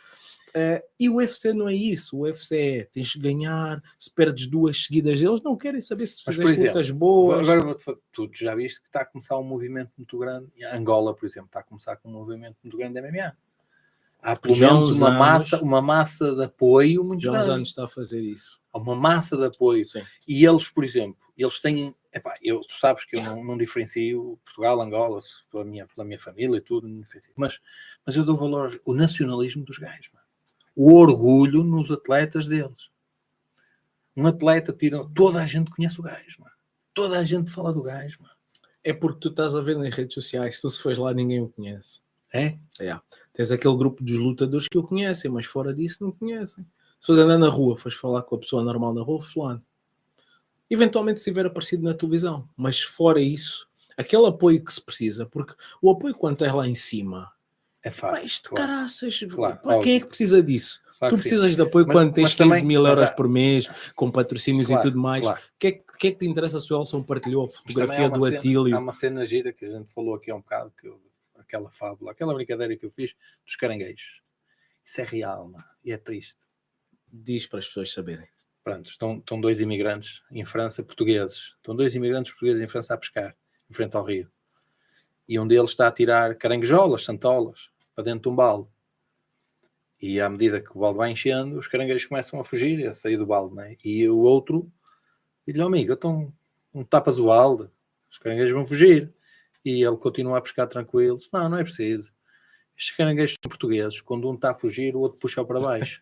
E o UFC não é isso. O UFC é, tens de ganhar, se perdes 2 seguidas, eles não querem saber se fizeste lutas boas. Agora tu já viste que está a começar um movimento muito grande. Angola, por exemplo, está a começar com um movimento muito grande de MMA. Há pelo menos uma massa de apoio muito grande. Já há uns anos está a fazer isso. Há uma massa de apoio. Sim. E eles, por exemplo, eles têm... tu sabes que eu não diferencio Portugal, Angola, pela minha família e tudo, mas eu dou valor ao nacionalismo dos gajos, mano. O orgulho nos atletas deles. Um atleta toda a gente conhece o gajo, mano. Toda a gente fala do gajo, mano. É porque tu estás a ver nas redes sociais, se fores lá ninguém o conhece. É? Tens aquele grupo dos lutadores que o conhecem, mas fora disso não conhecem. Se fores andar na rua, fores falar com a pessoa normal na rua, fulano. Eventualmente se tiver aparecido na televisão, mas fora isso, aquele apoio que se precisa, porque o apoio quando estás lá em cima é fácil. Isto caraças, claro, quem é que precisa disso? Claro tu precisas de apoio quando tens 15 mil euros por mês, com patrocínios claro, e tudo mais. O que é que te interessa se o Elson partilhou a fotografia do Atílio? Há uma cena gira que a gente falou aqui há um bocado, aquela fábula, aquela brincadeira que eu fiz dos caranguejos. Isso é real, mano, e é triste. Diz para as pessoas saberem. Pronto, estão 2 imigrantes em França, portugueses. Estão 2 imigrantes portugueses em França a pescar, em frente ao rio. E um deles está a tirar caranguejolas, santolas, para dentro de um balde. E à medida que o balde vai enchendo, os caranguejos começam a fugir, a sair do balde, né? E o outro diz-lhe, amigo, então não tapas o balde, os caranguejos vão fugir. E ele continua a pescar tranquilo. Não é preciso. Estes caranguejos são portugueses. Quando um está a fugir, o outro puxa-o para baixo.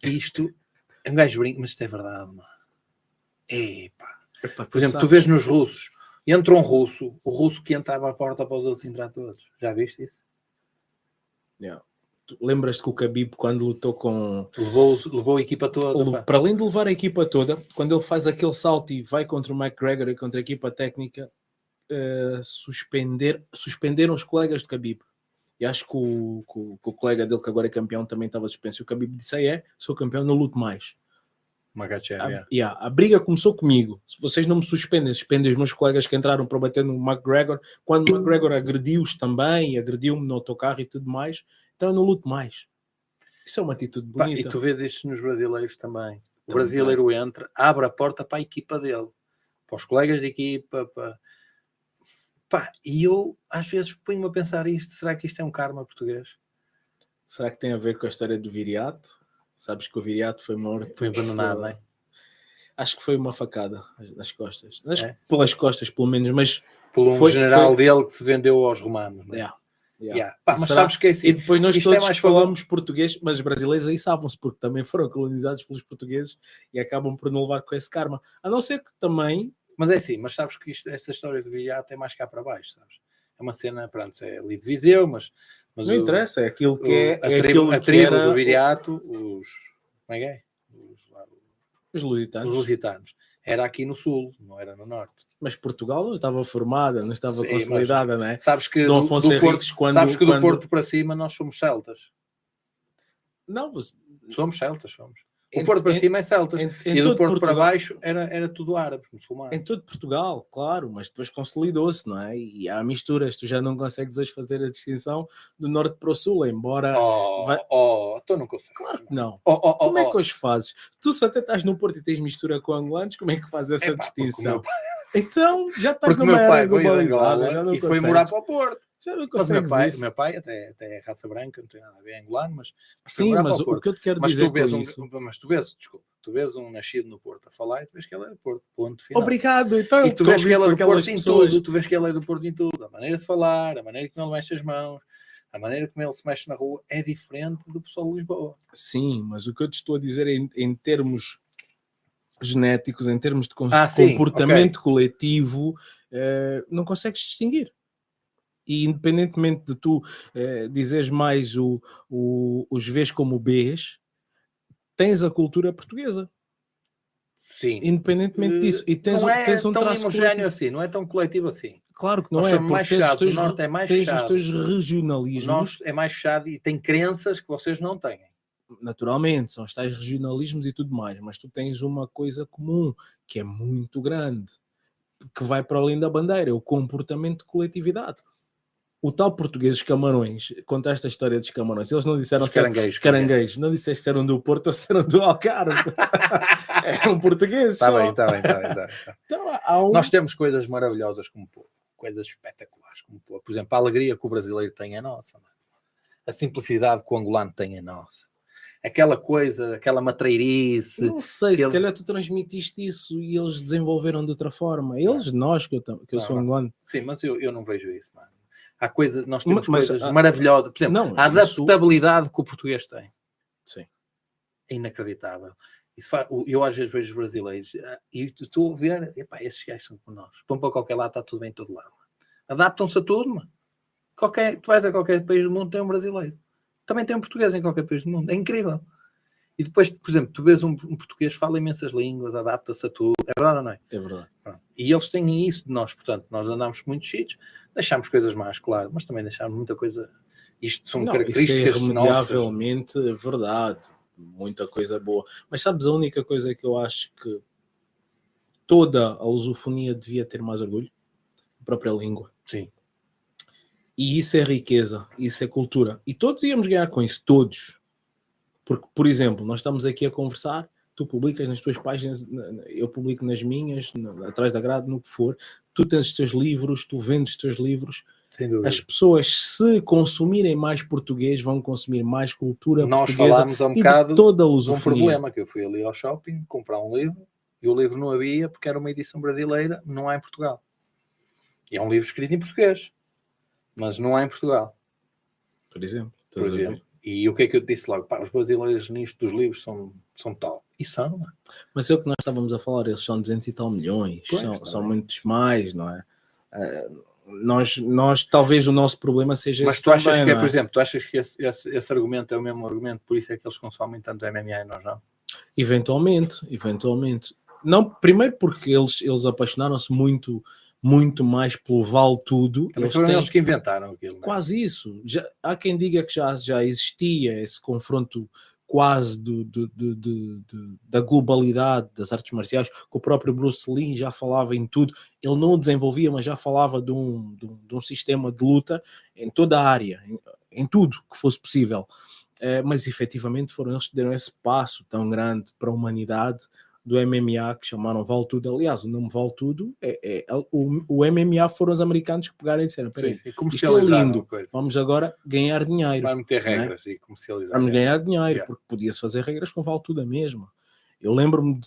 Isto... Um gajo brinca, mas isto é verdade, mano. Por exemplo, tu vês nos russos, entra um russo, o russo que entrava à porta para os outros entrar todos. Já viste isso? Lembras-te que o Khabib, quando lutou com... Levou a equipa toda. Para além de levar a equipa toda, quando ele faz aquele salto e vai contra o McGregor e contra a equipa técnica, suspenderam os colegas de Khabib. E acho que o colega dele, que agora é campeão, também estava suspenso. E o Khabib disse, sou campeão, não luto mais. A briga começou comigo. Se vocês não me suspendem os meus colegas que entraram para bater no McGregor, quando o McGregor agrediu-os também, agrediu-me no autocarro e tudo mais, então eu não luto mais. Isso é uma atitude bonita. E tu vês isto nos brasileiros também. O brasileiro entra, abre a porta para a equipa dele, para os colegas de equipa, e eu às vezes ponho-me a pensar isto, será que isto é um karma português? Será que tem a ver com a história do Viriato? Sabes que o Viriato foi morto... Foi envenenado, não é? Acho que foi uma facada nas costas. Pelas costas, pelo menos, mas... Pelo general dele que se vendeu aos romanos, não é? Mas sabes que é assim, e depois nós todos falamos português, mas os brasileiros aí sabem-se, porque também foram colonizados pelos portugueses e acabam por não levar com esse karma. A não ser que também... Mas é assim, mas sabes que essa história do Viriato é mais cá para baixo, sabes? É uma cena, pronto, é ali de Viseu, mas não interessa, é aquilo que é... A tribo do Viriato, como é que é? Os lusitanos. Os lusitanos. Era aqui no sul, não era no norte. Mas Portugal não estava formada, não estava consolidada, não é? Sabes que Dom Afonso Henriques, do Porto para cima nós somos celtas. Não, somos celtas, somos. O Porto para cima é celtas. E do Porto para baixo era tudo árabes, muçulmanos. Em todo Portugal, claro, mas depois consolidou-se, não é? E há misturas, tu já não consegues hoje fazer a distinção do norte para o sul, embora... Tu não consegues. Claro que não. Como é que hoje fazes? Tu só até estás no Porto e tens mistura com angolanos, como é que fazes essa distinção? Então, já estás numa era globalizada, já não e foi morar para o Porto. Já não consegues mas meu pai até é raça branca, não tem nada a ver angolano, mas... Sim, mas o que eu te quero dizer com isso... Mas tu vês um nascido no Porto a falar e tu vês que ele é do Porto, ponto final. Obrigado, então. E tu vês que ele é do Porto em tudo, tu vês que ele é do Porto em tudo. A maneira de falar, a maneira como ele mexe as mãos, a maneira como ele se mexe na rua é diferente do pessoal de Lisboa. Sim, mas o que eu te estou a dizer em termos genéticos, em termos de comportamento coletivo, não consegues distinguir. E independentemente de tu dizeres mais os Vs como Bs, tens a cultura portuguesa. Sim. Independentemente disso. E tens um tão traço homogéneo assim, não é tão coletivo assim. Claro que não Nós é. Mais fechados, o norte é mais fechado. Tens os teus regionalismos. O norte é mais fechado e tem crenças que vocês não têm. Naturalmente, são os tais regionalismos e tudo mais, mas tu tens uma coisa comum, que é muito grande, que vai para além da bandeira, é o comportamento de coletividade. O tal português dos Camarões, conta esta história dos Camarões, eles não disseram caranguejos, não disseste se eram do Porto ou se eram do Algarve. É um português. Está bem. Então, Nós temos coisas maravilhosas como povo, coisas espetaculares como povo. Por exemplo, a alegria que o brasileiro tem é nossa. Mano. A simplicidade que o angolano tem é nossa. Aquela coisa, aquela matreirice. Não sei, se calhar tu transmitiste isso e eles desenvolveram de outra forma. Eles, nós, que eu sou angolano. Sim, mas eu não vejo isso, mano. Nós temos coisas maravilhosas. Por exemplo, a adaptabilidade que o português tem. Sim. É inacreditável. Eu às vezes vejo os brasileiros e estou a ver, estes gajos são como nós. Vão para qualquer lado, está tudo bem em todo lado. Adaptam-se a tudo, mano. Tu vais a qualquer país do mundo, tem um brasileiro. Também tem um português em qualquer país do mundo. É incrível. E depois, por exemplo, tu vês um português que fala imensas línguas, adapta-se a tudo. É verdade ou não é? É verdade. E eles têm isso de nós. Portanto, nós andamos por muitos sítios, deixamos coisas más, claro, mas também deixamos muita coisa... Isto são características isso é irremediavelmente verdade. Muita coisa boa. Mas sabes, a única coisa que eu acho que toda a lusofonia devia ter mais orgulho? A própria língua. Sim. E isso é riqueza, isso é cultura. E todos íamos ganhar com isso, todos. Porque, por exemplo, nós estamos aqui a conversar, tu publicas nas tuas páginas, eu publico nas minhas, atrás da grade, no que for. Tu tens os teus livros, tu vendes os teus livros. Sem dúvida. As pessoas, se consumirem mais português, vão consumir mais cultura portuguesa. Nós falámos um bocado toda a de um lusofonia. problema, que eu fui ali ao shopping comprar um livro e o livro não havia porque era uma edição brasileira, não há em Portugal. E é um livro escrito em português, mas não há em Portugal. Por exemplo. E o que é que eu te disse logo? Os brasileiros nisto dos livros são top. E são, não é? Mas é o que nós estávamos a falar, eles são 200 e tal milhões, são muitos mais, não é? Nós talvez o nosso problema seja mas tu achas também, que por exemplo, tu achas que esse argumento é o mesmo argumento, por isso é que eles consomem tanto MMA e nós não? Eventualmente. Não, primeiro porque eles apaixonaram-se muito mais pelo vale tudo. Eles que inventaram aquilo. Quase isso. Há quem diga que já existia esse confronto quase da globalidade das artes marciais, que o próprio Bruce Lee já falava em tudo. Ele não o desenvolvia, mas já falava de um sistema de luta em toda a área, em tudo que fosse possível. Mas efetivamente foram eles que deram esse passo tão grande para a humanidade do MMA, que chamaram Vale Tudo. Aliás, o nome Vale Tudo o MMA foram os americanos que pegaram e disseram: peraí, isto é lindo, vamos agora ganhar dinheiro. Vamos meter regras e comercializar. Vamos ganhar dinheiro, porque podia-se fazer regras com Vale Tudo a mesma. Eu lembro-me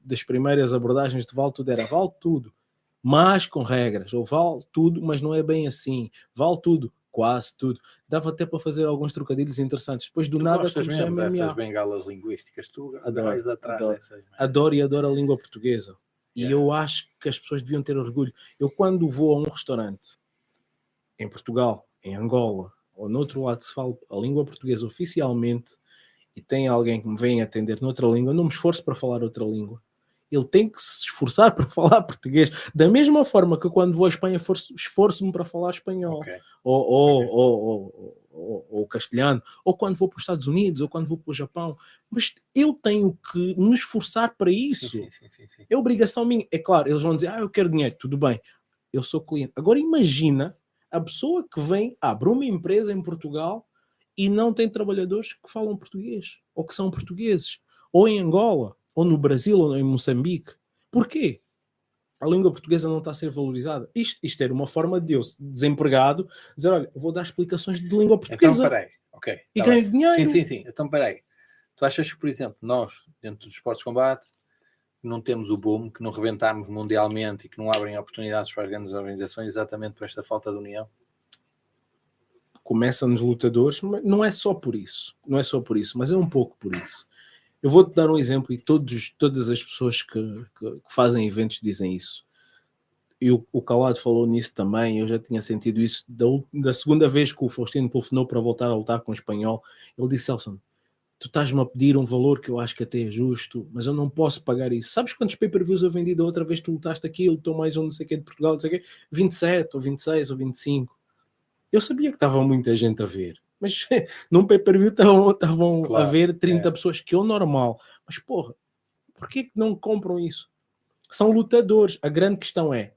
das primeiras abordagens de Vale Tudo, era Vale Tudo, mas com regras, ou Vale Tudo, mas não é bem assim, Vale Tudo, quase tudo. Dava até para fazer alguns trocadilhos interessantes. Depois do nada começou a MMA. Dessas bengalas linguísticas, tu adoro a língua portuguesa. E eu acho que as pessoas deviam ter orgulho. Eu quando vou a um restaurante em Portugal, em Angola, ou no outro lado que se fala a língua portuguesa oficialmente e tem alguém que me vem atender noutra língua, não me esforço para falar outra língua. Ele tem que se esforçar para falar português. Da mesma forma que quando vou à Espanha esforço-me para falar espanhol. Ou ou castelhano, ou quando vou para os Estados Unidos, ou quando vou para o Japão. Mas eu tenho que me esforçar para isso. Sim. É obrigação minha. É claro, eles vão dizer, eu quero dinheiro, tudo bem. Eu sou cliente. Agora imagina a pessoa que vem, abre uma empresa em Portugal e não tem trabalhadores que falam português, ou que são portugueses, ou em Angola, ou no Brasil, ou em Moçambique. Porquê? A língua portuguesa não está a ser valorizada. Isto era uma forma de eu, desempregado, dizer, olha, vou dar explicações de língua portuguesa. Então, peraí. Ok. E ganho dinheiro. Sim. Então, peraí. Tu achas que, por exemplo, nós, dentro dos esportes de combate, não temos o boom, que não rebentarmos mundialmente e que não abrem oportunidades para as grandes organizações exatamente por esta falta de união? Começa nos lutadores, mas não é só por isso. Não é só por isso, mas é um pouco por isso. Eu vou-te dar um exemplo e todas as pessoas que fazem eventos dizem isso. E o Calado falou nisso também, eu já tinha sentido isso da segunda vez que o Faustino telefonou para voltar a lutar com o espanhol. Ele disse, Celso, tu estás-me a pedir um valor que eu acho que até é justo, mas eu não posso pagar isso. Sabes quantos pay-per-views eu vendi da outra vez que tu lutaste aquilo, estou mais um não sei o que de Portugal, não sei o quê? 27, ou 26, ou 25. Eu sabia que estava muita gente a ver, mas num pay-per-view estavam Claro, a ver 30 pessoas, que é o normal. Mas porra, porquê que não compram isso? São lutadores. A grande questão é,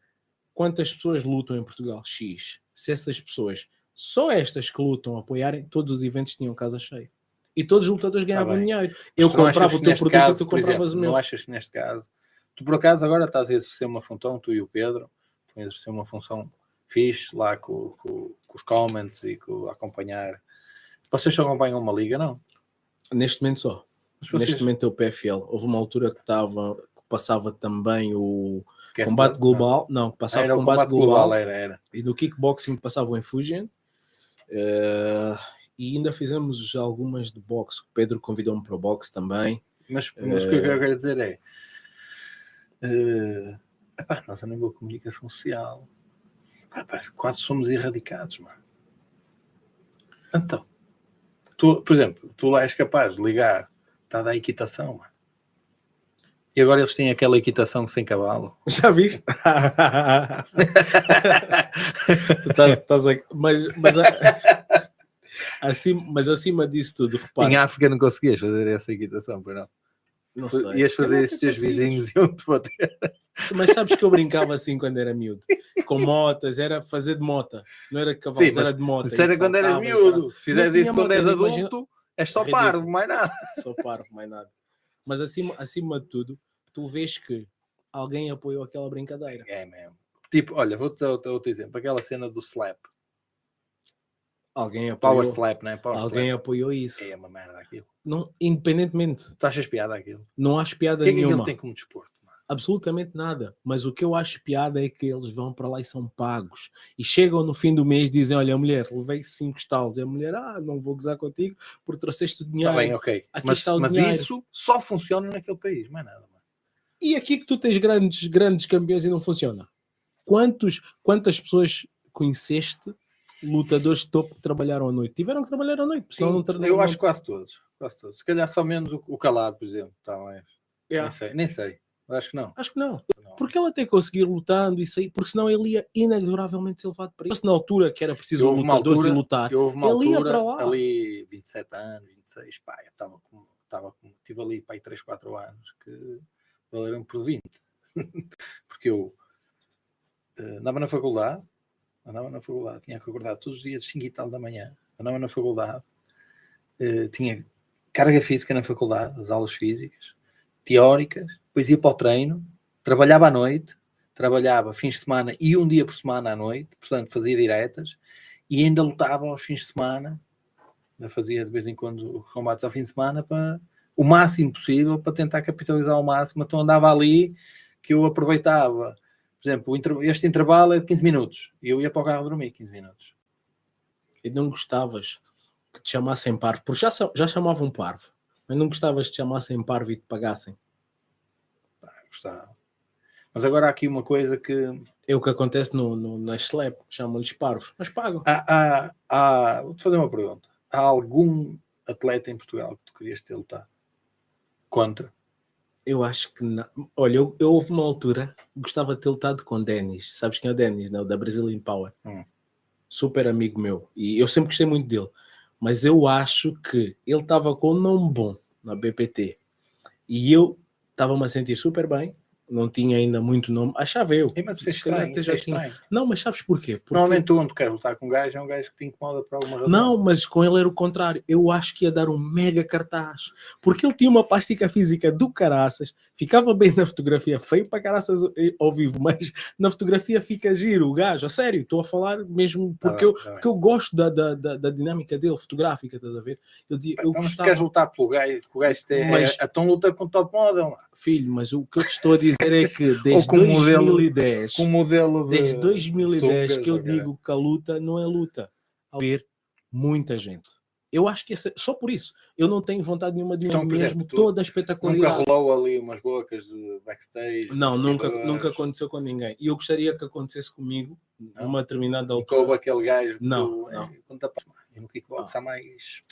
quantas pessoas lutam em Portugal? X. Se essas pessoas, só estas que lutam, apoiarem, todos os eventos tinham casa cheia. E todos os lutadores ganhavam dinheiro. Eu comprava o teu produto e tu compravas o meu. Não achas que neste caso, tu por acaso agora estás a exercer uma função, tu e o Pedro, estão a exercer uma função fixe lá com os comments e com acompanhar. Vocês só acompanham uma liga, não? Neste momento só. Neste momento é o PFL. Houve uma altura que passava também o Combate Global. Não, passava o Combate Global. Era. E no kickboxing passava o Infusion. E ainda fizemos algumas de boxe. O Pedro convidou-me para o boxe também. Mas o que eu quero dizer é nós a nível de comunicação social quase somos erradicados, mano. Então, por exemplo, tu lá és capaz de ligar, está a dar equitação, mano. E agora eles têm aquela equitação sem cavalo. Já viste? Tu estás a... Mas acima disso tudo, repara. Em África não conseguias fazer essa equitação, pois não? Não sei. Ias fazer esses teus vizinhos e iam-te bater. Mas sabes que eu brincava assim quando era miúdo? Com motas, era fazer de mota. Não era de cavalo, era de mota. Isso era quando eras miúdo. Se fizeres isso quando és adulto, és só parvo, mais nada. Só parvo, mais nada. Mas acima de tudo, tu vês que alguém apoiou aquela brincadeira. É mesmo. Tipo, olha, vou-te dar outro exemplo. Aquela cena do slap. Alguém apoiou. Power slap, né? Alguém apoiou isso. É uma merda aquilo. Não, independentemente. Tu achas piada aquilo? Não acho piada nenhuma. O que é que nenhuma. ele tem como desporto? Mano? Absolutamente nada. Mas o que eu acho piada é que eles vão para lá e são pagos. E chegam no fim do mês e dizem, olha, mulher, levei 5 estalos. E a mulher, não vou gozar contigo porque trouxeste o dinheiro. Está bem, ok. Aqui está o dinheiro. Isso só funciona naquele país, mais nada. Mano. E aqui que tu tens grandes campeões e não funciona. Quantas pessoas conheceste, lutadores de topo, que trabalharam à noite? Tiveram que trabalhar à noite. Sim, eu acho quase todos. Se calhar só menos o Calado, por exemplo. Tá, nem sei. Acho que não. Acho que não. Porque ele até conseguir lutando e sair, porque senão ele ia inexoravelmente ser levado para isso. Na altura que era preciso lutadores e lutar, ele ia para lá. Ali, 27 anos, 26, pá, eu tive ali, pá, 3, 4 anos, que valeram por 20. Porque eu andava na faculdade, tinha que acordar todos os dias às 5 e tal da manhã, andava na faculdade, tinha carga física na faculdade, as aulas físicas, teóricas, depois ia para o treino, trabalhava à noite, trabalhava fins de semana e um dia por semana à noite, portanto fazia diretas, e ainda lutava aos fins de semana, fazia de vez em quando combates ao fim de semana, para o máximo possível, para tentar capitalizar ao máximo. Então andava ali, que eu aproveitava, por exemplo, este intervalo é de 15 minutos, e eu ia para o carro dormir 15 minutos. E não gostavas que te chamassem parvo, porque já chamavam parvo, mas não gostavas que te chamassem parvo e te pagassem? Gostava. Mas agora há aqui uma coisa que... É o que acontece na SLAP, chamam-lhes parvos, mas pagam. Vou-te fazer uma pergunta. Há algum atleta em Portugal que tu querias ter lutado contra? Eu acho que não. Olha, eu houve uma altura, gostava de ter lutado com o Denis. Sabes quem é o Denis, não? Da Brazilian Power. super amigo meu, e eu sempre gostei muito dele, mas eu acho que ele estava com um nome bom na BPT, e eu estava-me a sentir super bem, não tinha ainda muito nome, achava eu. Mas isso é estranho, isso é estranho. Não, mas sabes porquê? Porque... Normalmente tu, onde tu queres lutar com um gajo, é um gajo que te incomoda por alguma razão. Não, mas com ele era o contrário. Eu acho que ia dar um mega cartaz. Porque ele tinha uma plástica física do caraças, ficava bem na fotografia, feio para caraças ao vivo, mas na fotografia fica giro o gajo. A sério, estou a falar mesmo porque, porque eu gosto da dinâmica dele, fotográfica, estás a ver? Eu mas gostava... tu queres lutar pelo gajo, que o gajo a tão luta com o top model. Filho, mas o que eu te estou a dizer é que desde 2010, com modelo desde 2010 que eu digo que a luta não é luta. A ver muita gente. Eu acho que só por isso. Eu não tenho vontade nenhuma de então, mesmo exemplo, toda a espetacularidade. Nunca rolou ali umas bocas de backstage? Não, nunca aconteceu com ninguém. E eu gostaria que acontecesse comigo numa determinada altura. Houve aquele gajo que não. E no kickbox há mais...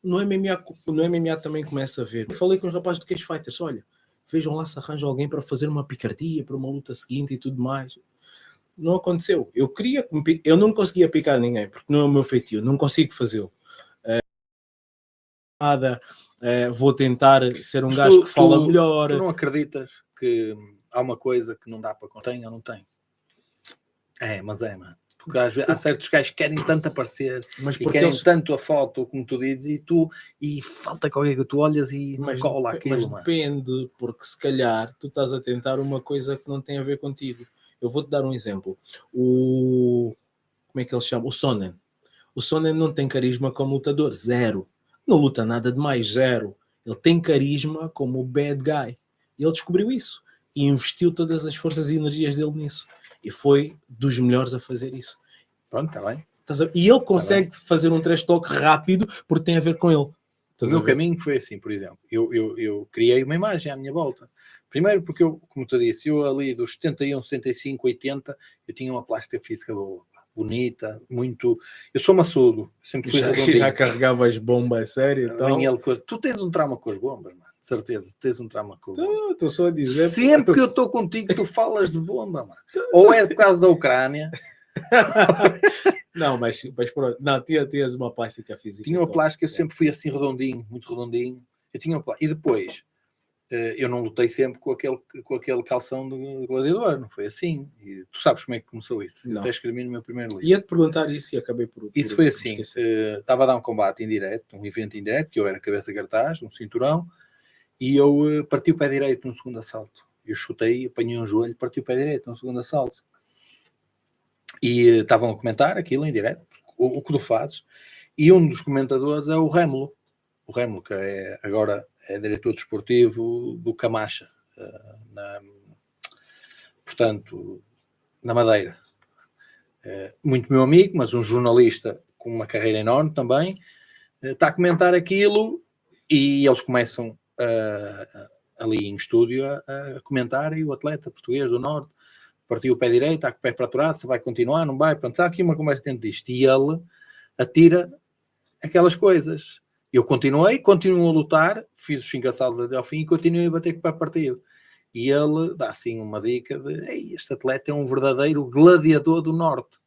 No MMA também começa a ver. Eu falei com os rapazes do Cage Fighters, olha, vejam lá se arranja alguém para fazer uma picardia para uma luta seguinte e tudo mais. Não aconteceu. Eu não conseguia picar ninguém, porque não é o meu feitio, não consigo fazê-lo. Vou tentar ser um gajo que fala melhor. Tu não acreditas que há uma coisa que não dá para contar ou não tem? Mas mano. Porque às vezes, há certos gajos que querem tanto aparecer, mas e querem tanto a foto, como tu dizes, e falta qualquer que tu olhas e não cola aquilo. Mas depende, porque se calhar tu estás a tentar uma coisa que não tem a ver contigo. Eu vou-te dar um exemplo. Como é que ele chama? O Sonnen. O Sonnen não tem carisma como lutador, zero. Não luta nada demais, zero. Ele tem carisma como o bad guy. E ele descobriu isso. E investiu todas as forças e energias dele nisso. E foi dos melhores a fazer isso. Pronto, está bem. E ele consegue fazer um trash talk rápido porque tem a ver com ele. O meu caminho foi assim, por exemplo. Eu criei uma imagem à minha volta. Primeiro porque eu, como tu disse, eu ali dos 71, 75, 80, eu tinha uma plástica física boa. Bonita, muito... Eu sou maçudo. Sempre fui já carregava as bombas, sério? Então... Tu tens um trauma com as bombas, mano. De certeza. Tu tens um trauma com as bombas. Estou só a dizer... Sempre que eu estou contigo, tu falas de bomba, mano. Ou é por causa da Ucrânia... Não, mas pronto. Não, tinhas uma plástica física. Tinha uma plástica, eu sempre fui assim redondinho, muito redondinho. Eu tinha uma plástica. E depois... eu não lutei sempre com aquele calção de gladiador, não foi assim. E tu sabes como é que começou isso? Não. Eu até escrevi no meu primeiro livro. Ia-te perguntar isso e acabei por isso foi assim, estava a dar um combate em direto, um evento em direto, que eu era cabeça de cartaz, um cinturão, e eu parti o pé direito no segundo assalto. Eu chutei, apanhei um joelho, parti o pé direito no segundo assalto. E estavam a comentar aquilo em direto, o que tu fazes, e um dos comentadores é o Rémulo. O Rémulo, que agora é diretor desportivo do Camacha, portanto, na Madeira. Muito meu amigo, mas um jornalista com uma carreira enorme também, está a comentar aquilo e eles começam ali em estúdio a comentar, e o atleta português do Norte partiu o pé direito, está com o pé fraturado, se vai continuar, não vai, pronto, está aqui uma conversa dentro disto, e ele atira aquelas coisas. Eu continuo a lutar, fiz o xingaçado até ao fim e continuei a bater com o pé partido. E ele dá assim uma dica de este atleta é um verdadeiro gladiador do Norte.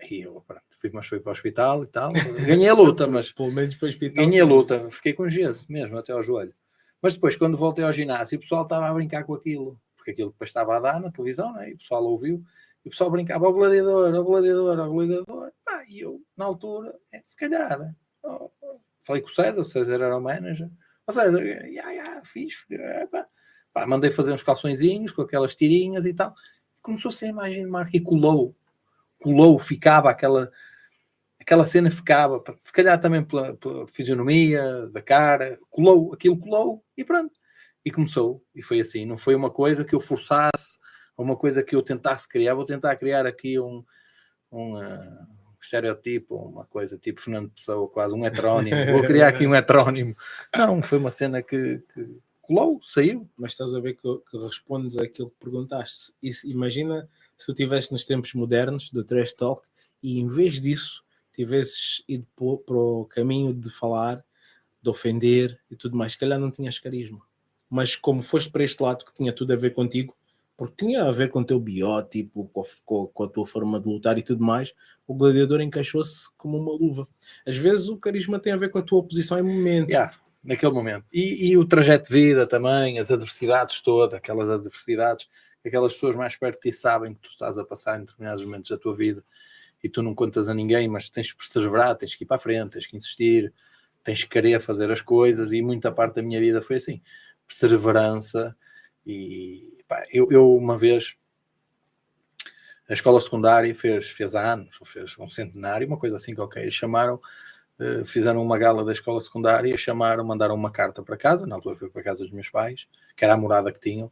E eu fui para o hospital e tal. Ganhei a luta, mas pelo menos para o hospital. Ganhei a luta, fiquei com gesso mesmo, até ao joelho. Mas depois, quando voltei ao ginásio, o pessoal estava a brincar com aquilo, porque aquilo depois estava a dar na televisão, né? E o pessoal ouviu, e o pessoal brincava ao gladiador, ao gladiador, ao gladiador. E eu, na altura, se calhar, né? Falei com o César era o manager. O César, fixe. Mandei fazer uns calçõezinhos com aquelas tirinhas e tal. Começou-se a imagem de marca e colou, ficava aquela cena, ficava, se calhar também pela fisionomia da cara, aquilo colou e pronto. E começou, e foi assim. Não foi uma coisa que eu forçasse, uma coisa que eu tentasse criar. Vou tentar criar aqui um estereotipo, uma coisa tipo Fernando Pessoa, quase um heterónimo. Vou criar aqui um heterónimo. Não, foi uma cena que colou, saiu. Mas estás a ver que respondes àquilo que perguntaste. Imagina se tu estivesse nos tempos modernos do Trash Talk e em vez disso tivesses ido para o caminho de falar, de ofender e tudo mais, se calhar não tinhas carisma. Mas como foste para este lado que tinha tudo a ver contigo, porque tinha a ver com o teu biótipo, com a tua forma de lutar e tudo mais. O gladiador encaixou-se como uma luva. Às vezes o carisma tem a ver com a tua posição em momento. Naquele momento. E o trajeto de vida também, as adversidades todas, aquelas adversidades, aquelas pessoas mais perto de ti sabem que tu estás a passar em determinados momentos da tua vida e tu não contas a ninguém, mas tens que perseverar, tens que ir para a frente, tens que insistir, tens que querer fazer as coisas, e muita parte da minha vida foi assim, perseverança. E pá, eu uma vez, a escola secundária fez anos, ou fez um centenário, uma coisa assim qualquer, chamaram, fizeram uma gala da escola secundária, chamaram, mandaram uma carta para casa, na altura foi para a casa dos meus pais, que era a morada que tinham,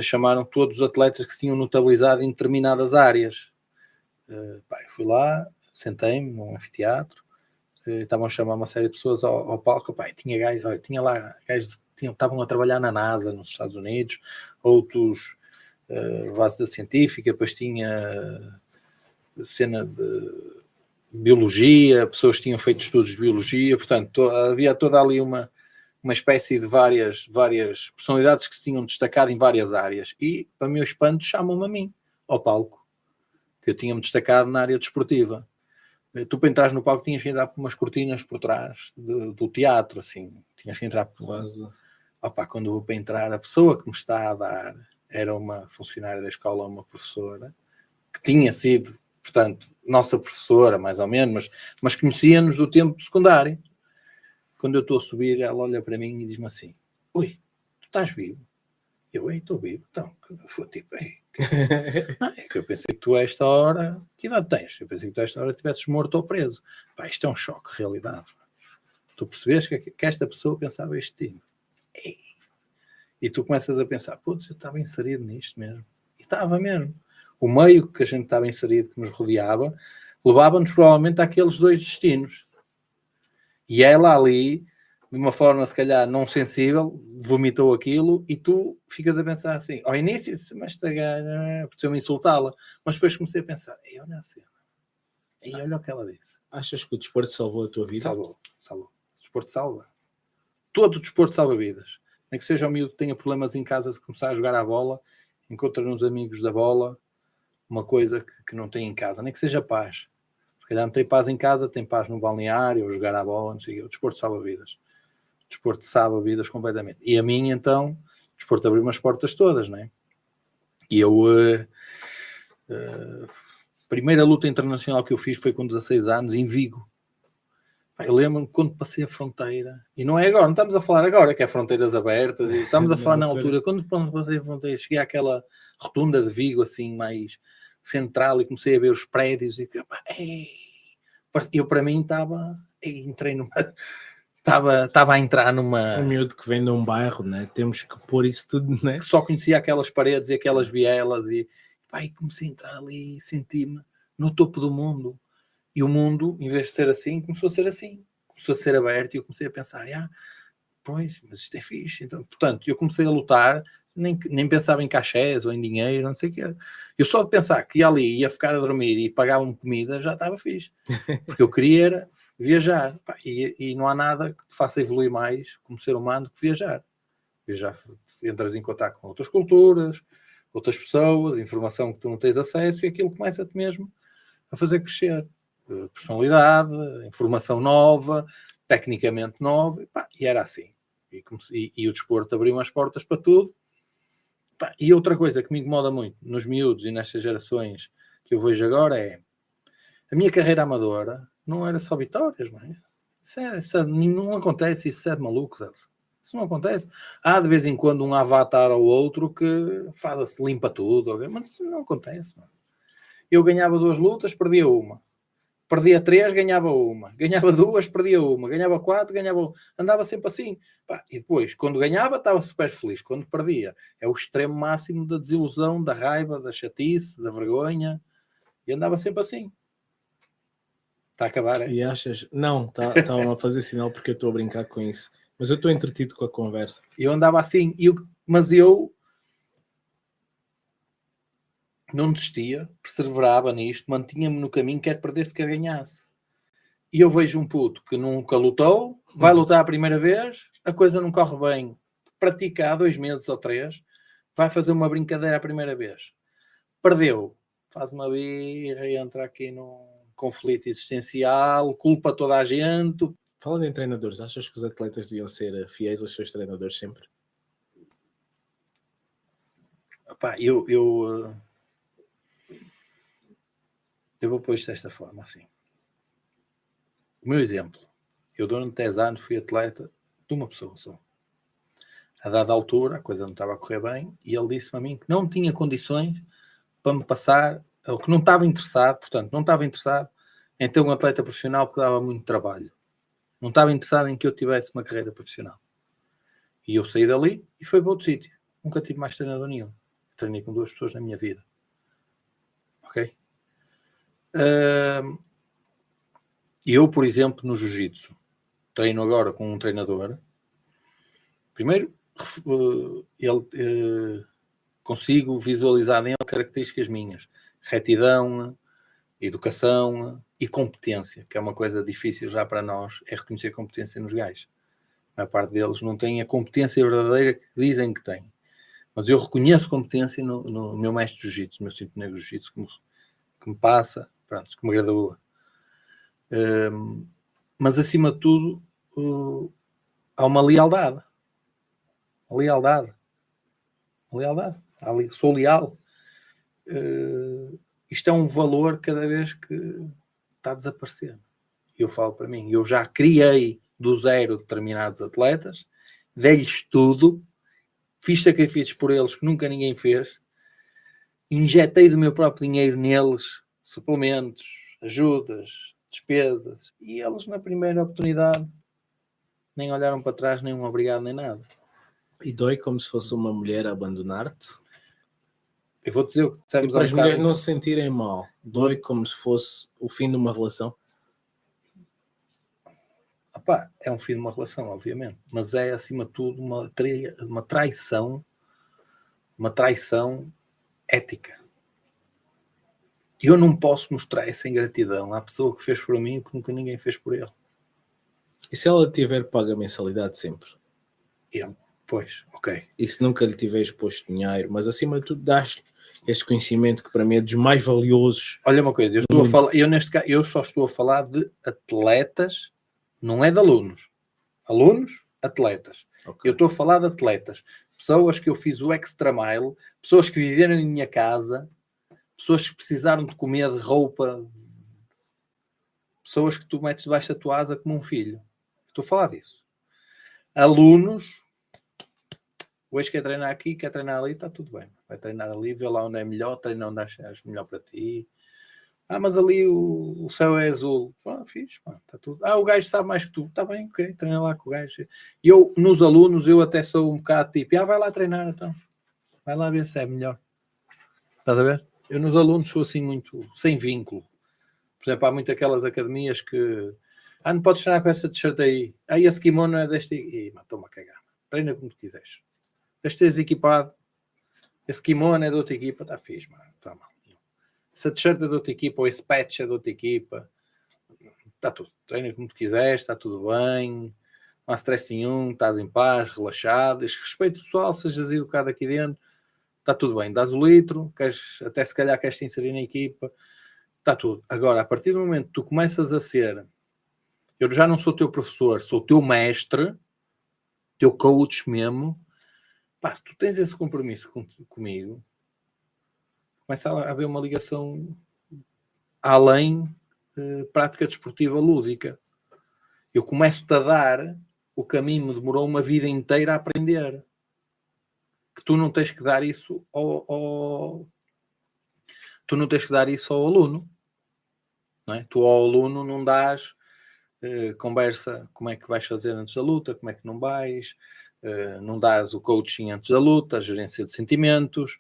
chamaram todos os atletas que se tinham notabilizado em determinadas áreas. Pá, eu fui lá, sentei-me num anfiteatro, estavam a chamar uma série de pessoas ao palco, pá, tinha lá gajos que estavam a trabalhar na NASA nos Estados Unidos, outros base da científica, depois tinha cena de biologia, pessoas que tinham feito estudos de biologia, portanto havia toda ali uma espécie de várias personalidades que se tinham destacado em várias áreas, e para meu espanto chamam-me a mim ao palco, que eu tinha-me destacado na área desportiva. Tu para entrares no palco tinhas que entrar por umas cortinas por trás do teatro, assim, tinhas que entrar por quase. Opa, quando eu vou para entrar, a pessoa que me está a dar era uma funcionária da escola, uma professora, que tinha sido, portanto, nossa professora, mais ou menos, mas conhecia-nos do tempo secundário. Quando eu estou a subir, ela olha para mim e diz-me assim: ui, tu estás vivo? Eu, estou vivo. Então, foi tipo, não, é que eu pensei que tu a esta hora, que idade tens? Eu pensei que tu a esta hora estivesses morto ou preso. Pá, isto é um choque de realidade. Tu percebes que esta pessoa pensava isto de ti. E tu começas a pensar, putz, eu estava inserido nisto mesmo. E estava mesmo. O meio que a gente estava inserido, que nos rodeava, levava-nos provavelmente àqueles dois destinos. E ela ali, de uma forma se calhar não sensível, vomitou aquilo, e tu ficas a pensar assim, ao início, mas esta gaja, apeteceu-me insultá-la, mas depois comecei a pensar, olha a cena, olha o que ela disse. Achas que o desporto salvou a tua vida? Salvou. O desporto salva. Todo o desporto salva vidas. Nem que seja o miúdo que tenha problemas em casa, se começar a jogar à bola, encontra nos amigos da bola uma coisa que não tem em casa, nem que seja paz. Se calhar não tem paz em casa, tem paz no balneário, ou jogar à bola, não sei o desporto salva vidas. O desporto salva vidas completamente. E a mim, então, o desporto abriu umas portas todas, não é? E eu... a primeira luta internacional que eu fiz foi com 16 anos, em Vigo. Eu lembro-me quando passei a fronteira, e não é agora, não estamos a falar agora, que é fronteiras abertas, estamos a falar na altura, quando passei a fronteira, cheguei àquela rotunda de Vigo, assim, mais central, e comecei a ver os prédios, e eu para mim entrei numa... Estava a entrar numa... Um miúdo que vem de um bairro, né? Temos que pôr isso tudo, né? Que só conhecia aquelas paredes e aquelas bielas, e comecei a entrar ali e senti-me no topo do mundo. E o mundo, em vez de ser assim, começou a ser assim. Começou a ser aberto, e eu comecei a pensar, pois, mas isto é fixe. Então, portanto, eu comecei a lutar, nem pensava em cachés ou em dinheiro, não sei o quê. Eu só de pensar que ia ficar a dormir e pagavam-me comida, já estava fixe. Porque eu queria era viajar. E não há nada que te faça evoluir mais como ser humano do que viajar. Viajar, entras em contato com outras culturas, outras pessoas, informação que tu não tens acesso, e aquilo começa-te mesmo a fazer crescer. Personalidade, informação nova, tecnicamente nova, e era assim. E o desporto abriu umas portas para tudo. E outra coisa que me incomoda muito nos miúdos e nestas gerações que eu vejo agora é a minha carreira amadora não era só vitórias, não é? Isso não acontece, isso é de maluco, sabe? Isso não acontece. Há de vez em quando um avatar ou outro que faz-se, limpa tudo, mas isso não acontece, mano. Eu ganhava 2 lutas, perdia uma. Perdia 3, ganhava uma. Ganhava 2, perdia uma. Ganhava 4, ganhava uma. Andava sempre assim. E depois, quando ganhava, estava super feliz. Quando perdia, é o extremo máximo da desilusão, da raiva, da chatice, da vergonha. E andava sempre assim. Está a acabar, é? E achas... Não, estavam a fazer sinal porque eu estou a brincar com isso. Mas eu estou entretido com a conversa. Eu andava assim. Mas eu não desistia, perseverava nisto, mantinha-me no caminho, quer perdesse, quer ganhasse. E eu vejo um puto que nunca lutou, vai lutar a primeira vez, a coisa não corre bem, pratica há 2 meses ou 3, vai fazer uma brincadeira a primeira vez, perdeu, faz uma birra e entra aqui num conflito existencial, culpa toda a gente. Falando em treinadores, achas que os atletas deviam ser fiéis aos seus treinadores sempre? Epá, eu vou pôr isto desta forma, assim. O meu exemplo, eu durante 10 anos fui atleta de uma pessoa só. A dada altura, a coisa não estava a correr bem, e ele disse-me a mim que não tinha condições para me passar, ou que não estava interessado, portanto, não estava interessado em ter um atleta profissional porque dava muito trabalho. Não estava interessado em que eu tivesse uma carreira profissional. E eu saí dali e fui para outro sítio. Nunca tive mais treinador nenhum. Treinei com 2 pessoas na minha vida. Ok? Eu, por exemplo, no jiu-jitsu, treino agora com um treinador. Primeiro, consigo visualizar nele características minhas. Retidão, educação e competência, que é uma coisa difícil já para nós, é reconhecer competência nos gajos. A parte deles não tem a competência verdadeira que dizem que têm. Mas eu reconheço competência no meu mestre de jiu-jitsu, no meu cinto negro de jiu-jitsu, que me passa, pronto, que me gradua. Mas acima de tudo, há uma lealdade. Sou leal. Isto é um valor cada vez que está a desaparecer. Eu falo para mim, eu já criei do zero determinados atletas, dei-lhes tudo, fiz sacrifícios por eles que nunca ninguém fez, injetei do meu próprio dinheiro neles, suplementos, ajudas, despesas, e eles na primeira oportunidade nem olharam para trás, nem um obrigado, nem nada. E dói como se fosse uma mulher a abandonar-te? Eu vou dizer o que dissemos para as mulheres não se sentirem mal, dói como se fosse o fim de uma relação? Epá, é um fim de uma relação, obviamente, mas é acima de tudo uma traição ética. Eu não posso mostrar essa ingratidão à pessoa que fez por mim o que nunca ninguém fez por ele. E se ela tiver paga a mensalidade sempre? Ele, pois, ok. E se nunca lhe tiver exposto dinheiro, mas acima de tudo dás este conhecimento que para mim é dos mais valiosos. Olha uma coisa, neste caso, eu só estou a falar de atletas, não é de alunos. Alunos, atletas. Okay. Eu estou a falar de atletas. Pessoas que eu fiz o extra mile, pessoas que viveram em minha casa, pessoas que precisaram de comer, de roupa, pessoas que tu metes debaixo da tua asa como um filho. Estou a falar disso. Alunos, hoje quer treinar aqui, quer treinar ali, está tudo bem. Vai treinar ali, vê lá onde é melhor, treina onde achas melhor para ti. Mas ali o céu é azul. Fixe, está tudo. O gajo sabe mais que tu. Está bem, ok, treina lá com o gajo. E eu, nos alunos, eu até sou um bocado tipo, vai lá treinar então. Vai lá ver se é melhor. Estás a ver? Eu nos alunos sou assim muito sem vínculo. Por exemplo, há muito aquelas academias que não podes treinar com essa t-shirt aí. Esse kimono é deste. Estou-me a cagar. Treina como tu quiseres. Estejas equipado. Esse kimono é de outra equipa. Está fixe, mano. Está mal. Essa t-shirt é de outra equipa. Ou esse patch é de outra equipa. Está tudo. Treina como tu quiseres. Está tudo bem. Não há stress nenhum. Estás em paz, relaxado. Respeito pessoal. Sejas educado aqui dentro. Está tudo bem. Dás o litro. Até se calhar queres te inserir na equipa. Está tudo. Agora, a partir do momento que tu começas a ser... Eu já não sou teu professor, sou teu mestre, teu coach mesmo. Se tu tens esse compromisso comigo, começa a haver uma ligação além prática desportiva lúdica. Eu começo-te a dar o caminho, me demorou uma vida inteira a aprender. Que tu não tens que dar isso tu não tens que dar isso ao aluno. Não é? Tu ao aluno não dás conversa, como é que vais fazer antes da luta, como é que não vais, não dás o coaching antes da luta, a gerência de sentimentos,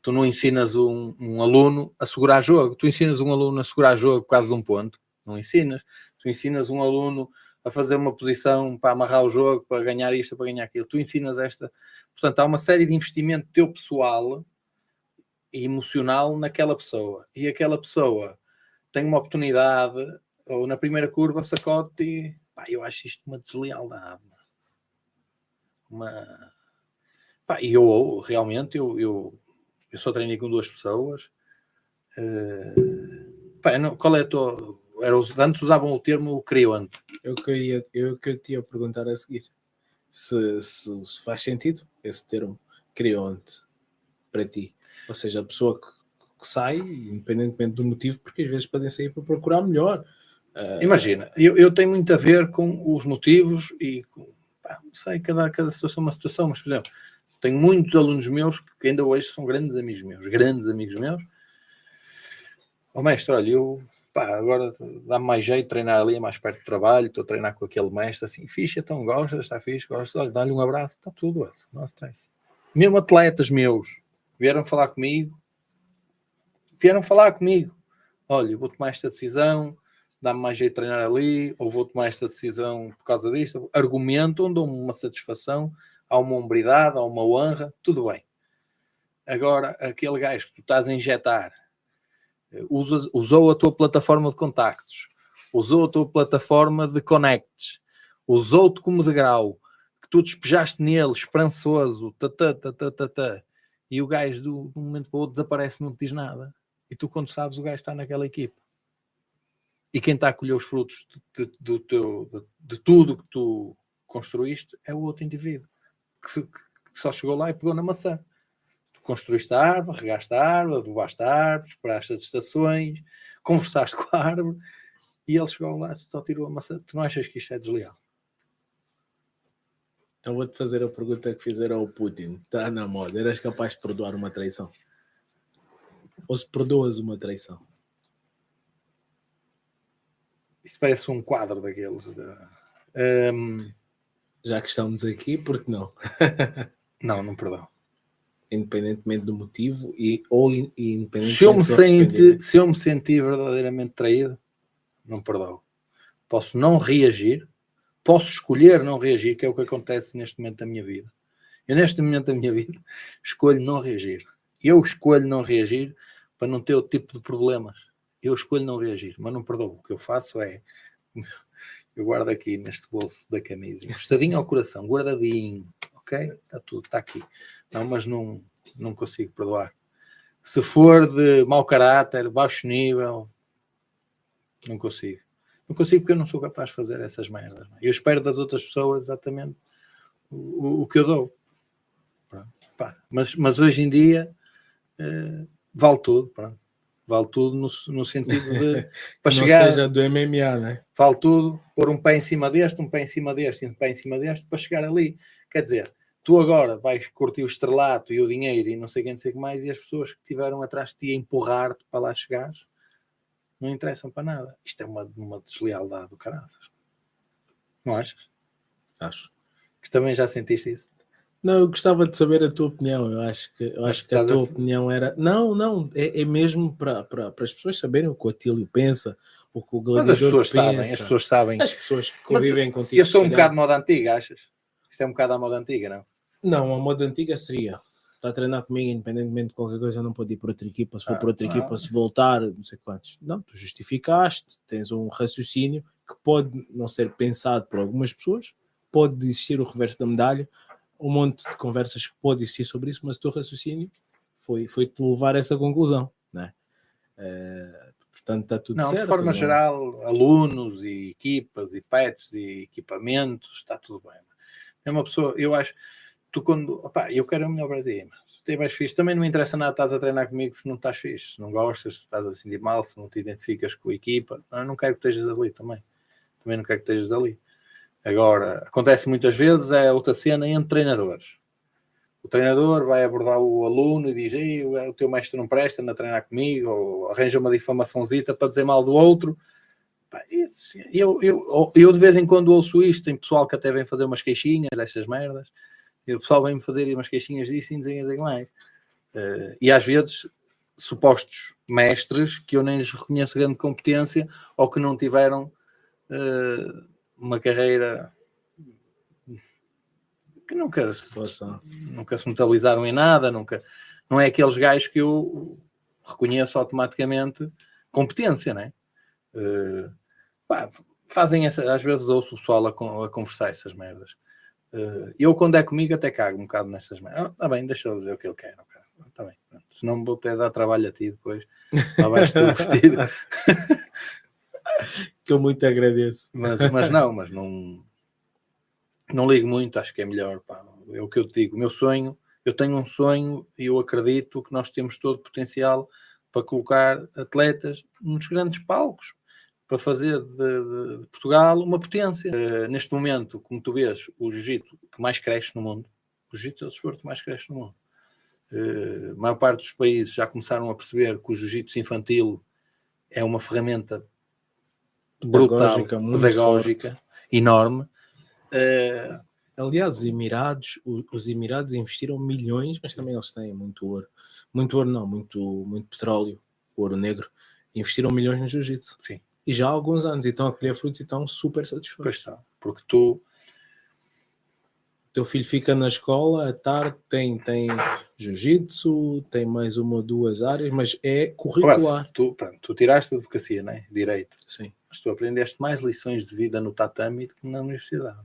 tu não ensinas um aluno a segurar jogo, tu ensinas um aluno a segurar jogo por causa de um ponto, não ensinas, tu ensinas um aluno a fazer uma posição para amarrar o jogo, para ganhar isto, para ganhar aquilo, tu ensinas esta, portanto há uma série de investimento teu pessoal e emocional naquela pessoa, e aquela pessoa tem uma oportunidade, ou na primeira curva sacode e eu acho isto uma deslealdade. Pá, e eu realmente, eu só treinei com 2 pessoas. Pá, não, qual é a tua... Antes usavam o termo creonte. Eu que te ia perguntar a seguir. Se faz sentido esse termo creonte para ti. Ou seja, a pessoa que sai, independentemente do motivo, porque às vezes podem sair para procurar melhor. Imagina, eu tenho muito a ver com os motivos e pá, não sei, cada situação é uma situação, mas por exemplo, tenho muitos alunos meus que ainda hoje são grandes amigos meus. Ó mestre, olha, pá, agora dá-me mais jeito de treinar ali, mais perto do trabalho, estou a treinar com aquele mestre, assim, fixe, então gosta, está fixe, gosta, olha, dá-lhe um abraço, está tudo, não se stress. Mesmo atletas meus vieram falar comigo, olha, vou tomar esta decisão, dá-me mais jeito de treinar ali, ou vou tomar esta decisão por causa disto, argumentam, dão-me uma satisfação, há uma hombridade, há uma honra, tudo bem. Agora, aquele gajo que tu estás a injetar, usou a tua plataforma de contactos, usou a tua plataforma de connects, usou-te como degrau, que tu despejaste nele, esperançoso, e o gajo de um momento para o outro desaparece, não te diz nada. E tu, quando sabes, o gajo está naquela equipa. E quem está a colher os frutos de tudo que tu construíste é o outro indivíduo, que só chegou lá e pegou na maçã. Construíste a árvore, regaste a árvore, adubaste a árvore, esperaste as estações, conversaste com a árvore e ele chegou lá e só tirou a maçã. Tu não achas que isto é desleal? Eu vou-te fazer a pergunta que fizeram ao Putin. Está na moda. Eras capaz de perdoar uma traição? Ou se perdoas uma traição? Isso parece um quadro daqueles. Já que estamos aqui, por que não? Não perdoo. Independentemente do motivo ou independentemente se eu me sentir verdadeiramente traído, não perdoo. Posso não reagir, posso escolher não reagir, que é o que acontece neste momento da minha vida. Eu neste momento da minha vida escolho não reagir. Eu escolho não reagir para não ter outro tipo de problemas. Eu escolho não reagir, mas não perdoo. O que eu faço é, eu guardo aqui neste bolso da camisa, encostadinho ao coração, guardadinho, ok? Está tudo, está aqui. Não, mas não consigo perdoar. Se for de mau caráter, baixo nível, não consigo. Não consigo porque eu não sou capaz de fazer essas merdas. Eu espero das outras pessoas exatamente o que eu dou. Pá, mas hoje em dia vale tudo. Pronto. Vale tudo no sentido de... para não chegar, seja do MMA, né? Vale tudo. Pôr um pé em cima deste, um pé em cima deste, um pé em cima deste, para chegar ali. Quer dizer, tu agora vais curtir o estrelato e o dinheiro e não sei quem, não sei o que mais, e as pessoas que estiveram atrás de ti a empurrar-te para lá chegares não interessam para nada. Isto é uma deslealdade do caraças. Não achas? Acho. Que também já sentiste isso? Não, eu gostava de saber a tua opinião. Eu acho que a tua opinião era... Não, é mesmo para as pessoas saberem o que o Atílio pensa, o que o Gladiador pensa. As pessoas sabem. As pessoas que convivem contigo. Eu sou um bocado moda antiga, achas? Isto é um bocado a moda antiga, não? Não, a moda antiga seria... Está a treinar comigo, independentemente de qualquer coisa, não pode ir por outra equipa. Se for por outra equipa, se voltar, não sei quantos. Não, tu justificaste, tens um raciocínio que pode não ser pensado por algumas pessoas, pode existir o reverso da medalha, um monte de conversas que pode existir sobre isso, mas o teu raciocínio foi-te levar a essa conclusão, não é? Portanto, está tudo certo. De forma geral, alunos e equipas e pets e equipamentos, está tudo bem. É uma pessoa, eu acho... Tu quando, eu quero o melhor para ti, mas se estiveres fixe, também não me interessa nada, estás a treinar comigo se não estás fixe, se não gostas, se estás a sentir mal, se não te identificas com a equipa, eu não quero que estejas ali também não quero que estejas ali. Agora, acontece muitas vezes, é outra cena entre treinadores. O treinador vai abordar o aluno e diz, o teu mestre não presta, anda a treinar comigo, ou arranja uma difamaçãozita para dizer mal do outro. Eu de vez em quando ouço isto, tem pessoal que até vem fazer umas queixinhas destas merdas. E o pessoal vem-me fazer umas queixinhas disso e não sei mais. E às vezes, supostos mestres que eu nem lhes reconheço grande competência ou que não tiveram uma carreira que nunca se notabilizaram em nada, não é aqueles gajos que eu reconheço automaticamente competência, não é? Fazem essa, às vezes ouço o pessoal a conversar essas merdas. Eu, quando é comigo, até cago um bocado nestas merdas. Está bem, deixa eu dizer o que ele quer. Está bem. Senão vou ter de dar trabalho a ti depois. Lá vais tu vestido. Que eu muito agradeço. Mas não ligo muito, acho que é melhor. Pá. É o que eu te digo. O meu sonho, eu tenho um sonho e eu acredito que nós temos todo o potencial para colocar atletas nos grandes palcos, para fazer de Portugal uma potência. Neste momento, como tu vês, o jiu-jitsu que mais cresce no mundo, o jiu-jitsu é o desporto que mais cresce no mundo. A maior parte dos países já começaram a perceber que o jiu-jitsu infantil é uma ferramenta brutal, pedagógica, enorme. Aliás, os Emirados investiram milhões, mas também eles têm muito ouro. Muito ouro não, muito petróleo, ouro negro. Investiram milhões no jiu-jitsu. Sim. E já há alguns anos, e estão a colher frutos e estão super satisfeitos. Pois está, porque teu filho fica na escola, à tarde tem jiu-jitsu, tem mais uma ou duas áreas, mas é curricular. Tu tiraste a advocacia, não é? Direito. Sim. Mas tu aprendeste mais lições de vida no tatame do que na universidade.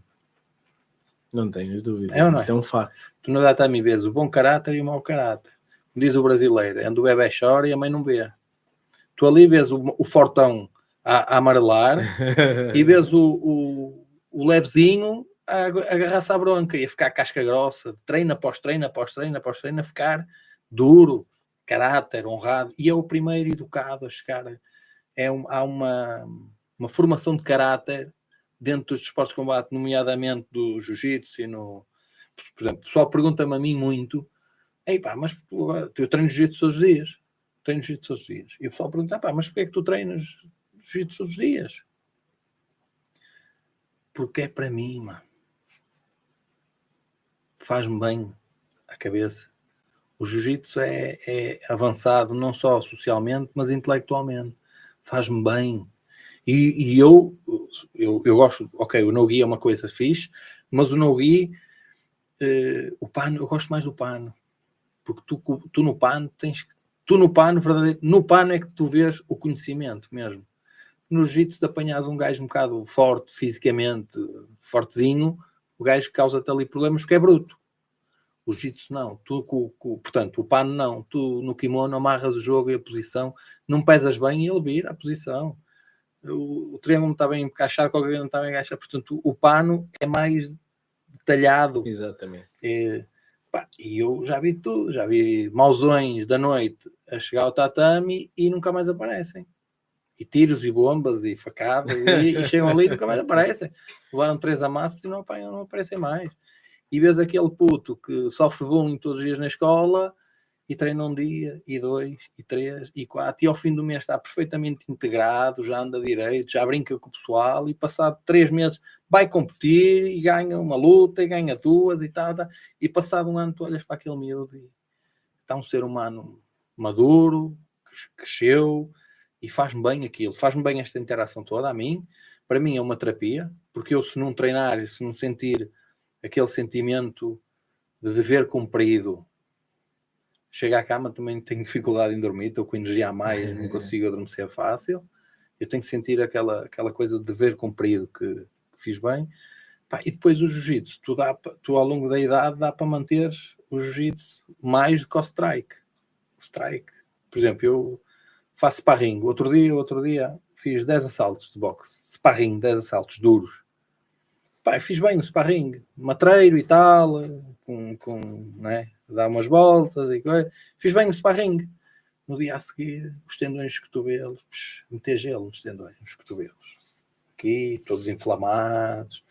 Não tenhas dúvidas, isso é um facto. Tu no tatame vês o bom caráter e o mau caráter. Como diz o brasileiro, onde o bebê chora e a mãe não vê. Tu ali vês o fortão a amarelar e vês o levezinho a agarrar-se à bronca e a ficar casca grossa, treino após treino, após treino, após treino, a ficar duro, caráter, honrado, e é o primeiro educado a chegar. Há uma formação de caráter dentro dos esportes de combate, nomeadamente do jiu-jitsu e por exemplo, o pessoal pergunta-me a mim muito, mas eu treino jiu-jitsu todos os dias. Treino jiu-jitsu todos os dias. E o pessoal pergunta, mas porquê é que tu treinas jiu-jitsu todos os dias? Porque é para mim, mano. Faz-me bem a cabeça. O jiu-jitsu é avançado não só socialmente, mas intelectualmente. Faz-me bem. E eu gosto, ok, o no-gi é uma coisa fixe, mas o no-gi, o pano, eu gosto mais do pano. Porque tu no pano tens que... Tu no pano, verdadeiro, no pano é que tu vês o conhecimento mesmo. No jiu-jitsu, de apanhas um gajo um bocado forte, fisicamente, fortezinho, o gajo causa-te ali problemas porque é bruto. O jiu-jitsu não. Portanto, o pano não. Tu no kimono amarras o jogo e a posição, não pesas bem e ele vira a posição. O triângulo está bem encaixado, qualquer não está bem encaixado. Portanto, o pano é mais detalhado. Exatamente. E eu já vi tudo. Já vi mauzões da noite a chegar ao tatame e nunca mais aparecem. E tiros e bombas e facadas e chegam ali e nunca mais aparecem. Levaram 3 amassos e não aparecem mais. E vês aquele puto que sofre bullying todos os dias na escola e treina um dia, e 2, e 3, e 4, e ao fim do mês está perfeitamente integrado, já anda direito, já brinca com o pessoal, e passado 3 meses vai competir e ganha uma luta, e ganha 2 e tal, e passado um ano tu olhas para aquele miúdo e está um ser humano maduro, cresceu, e faz-me bem aquilo, faz-me bem esta interação toda a mim. Para mim é uma terapia, porque eu, se não treinar e se não sentir aquele sentimento de dever cumprido, chego à cama, também tenho dificuldade em dormir, estou com energia a mais, não consigo adormecer fácil. Eu tenho que sentir aquela coisa de dever cumprido que fiz bem. E depois o jiu-jitsu, tu ao longo da idade dá para manter o jiu-jitsu mais do que o strike. O strike, por exemplo, eu faço sparring. Outro dia fiz 10 assaltos de boxe. Sparring, 10 assaltos duros. Fiz bem o sparring. Matreiro e tal, né? Dar umas voltas e coisa. Fiz bem o sparring. No dia a seguir, os tendões dos cotovelos, meter gelo nos tendões dos cotovelos. Aqui, todos inflamados.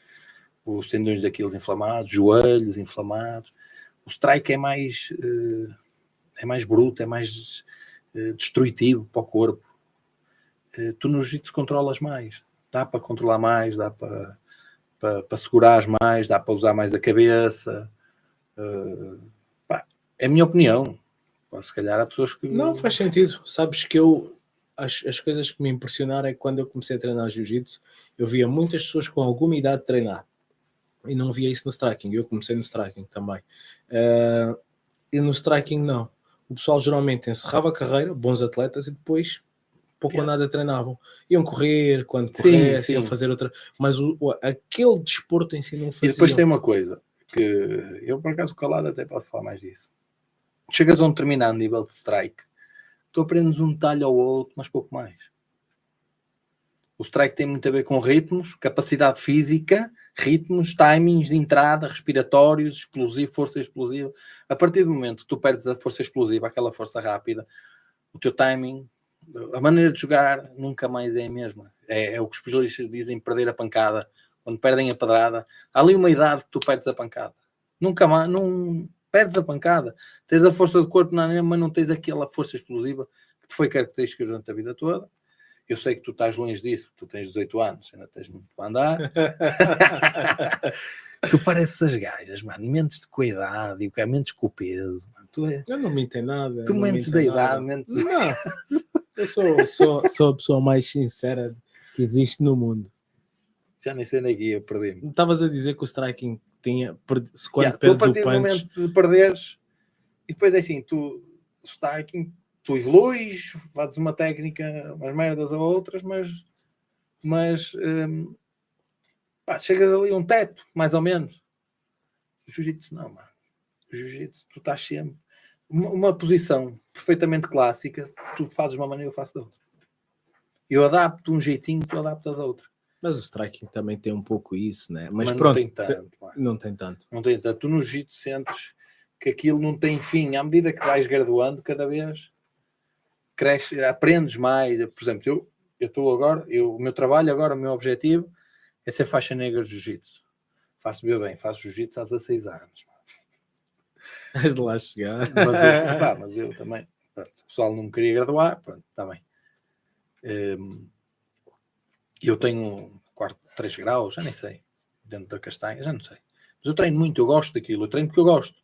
Os tendões daqueles inflamados, joelhos inflamados. O strike é mais bruto, é mais destrutivo para o corpo. Tu no jiu-jitsu controlas mais. Dá para controlar mais, dá para segurar mais, dá para usar mais a cabeça. É a minha opinião. Se calhar há pessoas que... Não, faz sentido. Sabes que as coisas que me impressionaram é que quando eu comecei a treinar jiu-jitsu, eu via muitas pessoas com alguma idade de treinar. E não via isso no striking. Eu comecei no striking também. E no striking não. O pessoal geralmente encerrava a carreira, bons atletas, e depois pouco ou nada treinavam. Iam correr, quando corressem, iam fazer outra... Mas aquele desporto em si não fazia. E depois tem uma coisa. que eu, por acaso, o Calado até pode falar mais disso. Chegas a um determinado nível de strike, tu aprendes um detalhe ao outro, mas pouco mais. O strike tem muito a ver com ritmos, capacidade física, ritmos, timings de entrada, respiratórios, explosivo, força explosiva. A partir do momento que tu perdes a força explosiva, aquela força rápida, o teu timing, a maneira de jogar nunca mais é a mesma. É o que os especialistas dizem, perder a pancada. Quando perdem a pedrada, há ali uma idade que tu perdes a pancada. Nunca mais, não perdes a pancada. Tens a força do corpo na mesma, mas não tens aquela força explosiva que te foi característica durante a vida toda. Eu sei que tu estás longe disso, tu tens 18 anos, ainda tens muito para andar. Tu pareces as gajas, mano, mentes de cuidado e mentes com o peso. Mano. Eu não me entendo nada. Tu mentes da idade, mentes... Não, eu sou a pessoa mais sincera que existe no mundo. Já nem sei nem aqui, eu perdi-me. Estavas a dizer que o striking tinha... Quando Tu a perdes partir o do punch... momento de perderes, e depois é assim, tu striking, tu evoluís, fazes uma técnica, umas merdas ou outras, mas chegas ali a um teto, mais ou menos. O jiu-jitsu não, mano. O jiu-jitsu, tu estás sempre... Uma posição perfeitamente clássica, tu fazes de uma maneira, eu faço de outra. Eu adapto um jeitinho, tu adaptas a outra. Mas o striking também tem um pouco isso, né? Mas pronto, não tem tanto. Não tem tanto. Não tem tanto. Tu no jiu-jitsu sentes que aquilo não tem fim. À medida que vais graduando, cada vez cresce, aprendes mais. Por exemplo, eu estou agora, o meu trabalho agora, o meu objetivo é ser faixa negra de jiu-jitsu. Faço-me bem, faço jiu-jitsu há 16 anos. Has de lá chegar. Mas eu também. Pronto, o pessoal não me queria graduar, pronto, está bem. Eu tenho 3 graus, já nem sei, dentro da castanha, já não sei. Mas eu treino muito, eu gosto daquilo, eu treino porque eu gosto.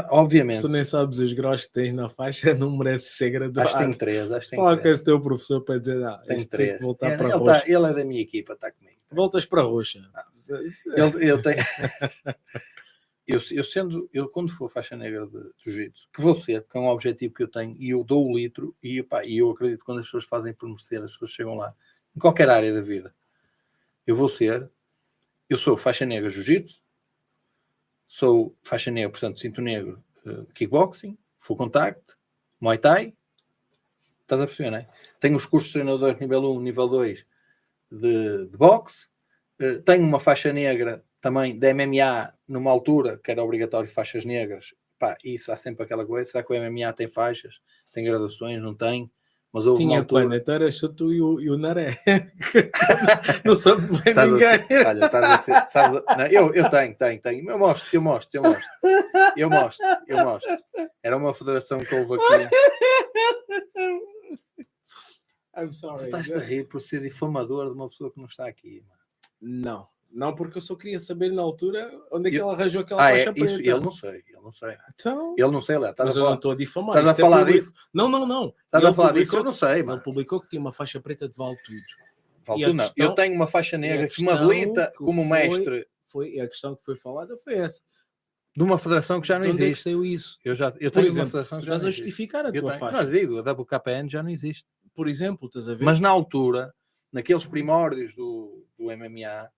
Obviamente. Se tu nem sabes os graus que tens na faixa, não mereces ser graduado. Acho que tenho 3, Fala com esse teu professor para dizer, tenho 3. Tem que voltar para a roxa. Ele é da minha equipa, está comigo. Voltas para a roxa. Eu tenho... Eu quando for faixa negra de jiu-jitsu, que vou ser, porque é um objetivo que eu tenho, e eu dou o litro, e eu acredito que quando as pessoas fazem por merecer, as pessoas chegam lá, em qualquer área da vida. Eu sou faixa negra de jiu-jitsu, sou faixa negra, portanto, cinto negro, kickboxing, full contact, muay thai, estás a perceber, não é? Tenho os cursos de treinadores nível 1, nível 2 de boxe, tenho uma faixa negra também de MMA numa altura que era obrigatório faixas negras. Isso há sempre aquela coisa, será que o MMA tem faixas? Tem graduações? Não tem? Mas houve tinha uma altura... quando? Então eras só tu e o Naré. Não soube bem ninguém. Olha, estás a ser... Sabes, não, eu tenho. Eu mostro. Era uma federação que houve aqui. I'm sorry. Tu estás a rir por ser difamador de uma pessoa que não está aqui, mano. Não, porque eu só queria saber na altura onde é que ele arranjou aquela faixa preta. Isso, ele não sei. Então, ele não sei lá. Mas eu não estou a difamar. Estás a falar disso? Não. Estás a falar disso? Eu não sei, mano. Ele publicou que tinha uma faixa preta de vale tudo. Não. Eu tenho uma faixa negra que me habilita como mestre. A questão que foi falada foi essa. De uma federação que já não existe. Onde é que saiu isso? Eu tenho Por exemplo, uma federação que já estás a justificar a tua faixa. Não, digo, a WKPN já não existe. Por exemplo, estás a ver? Mas na altura, naqueles primórdios do MMA...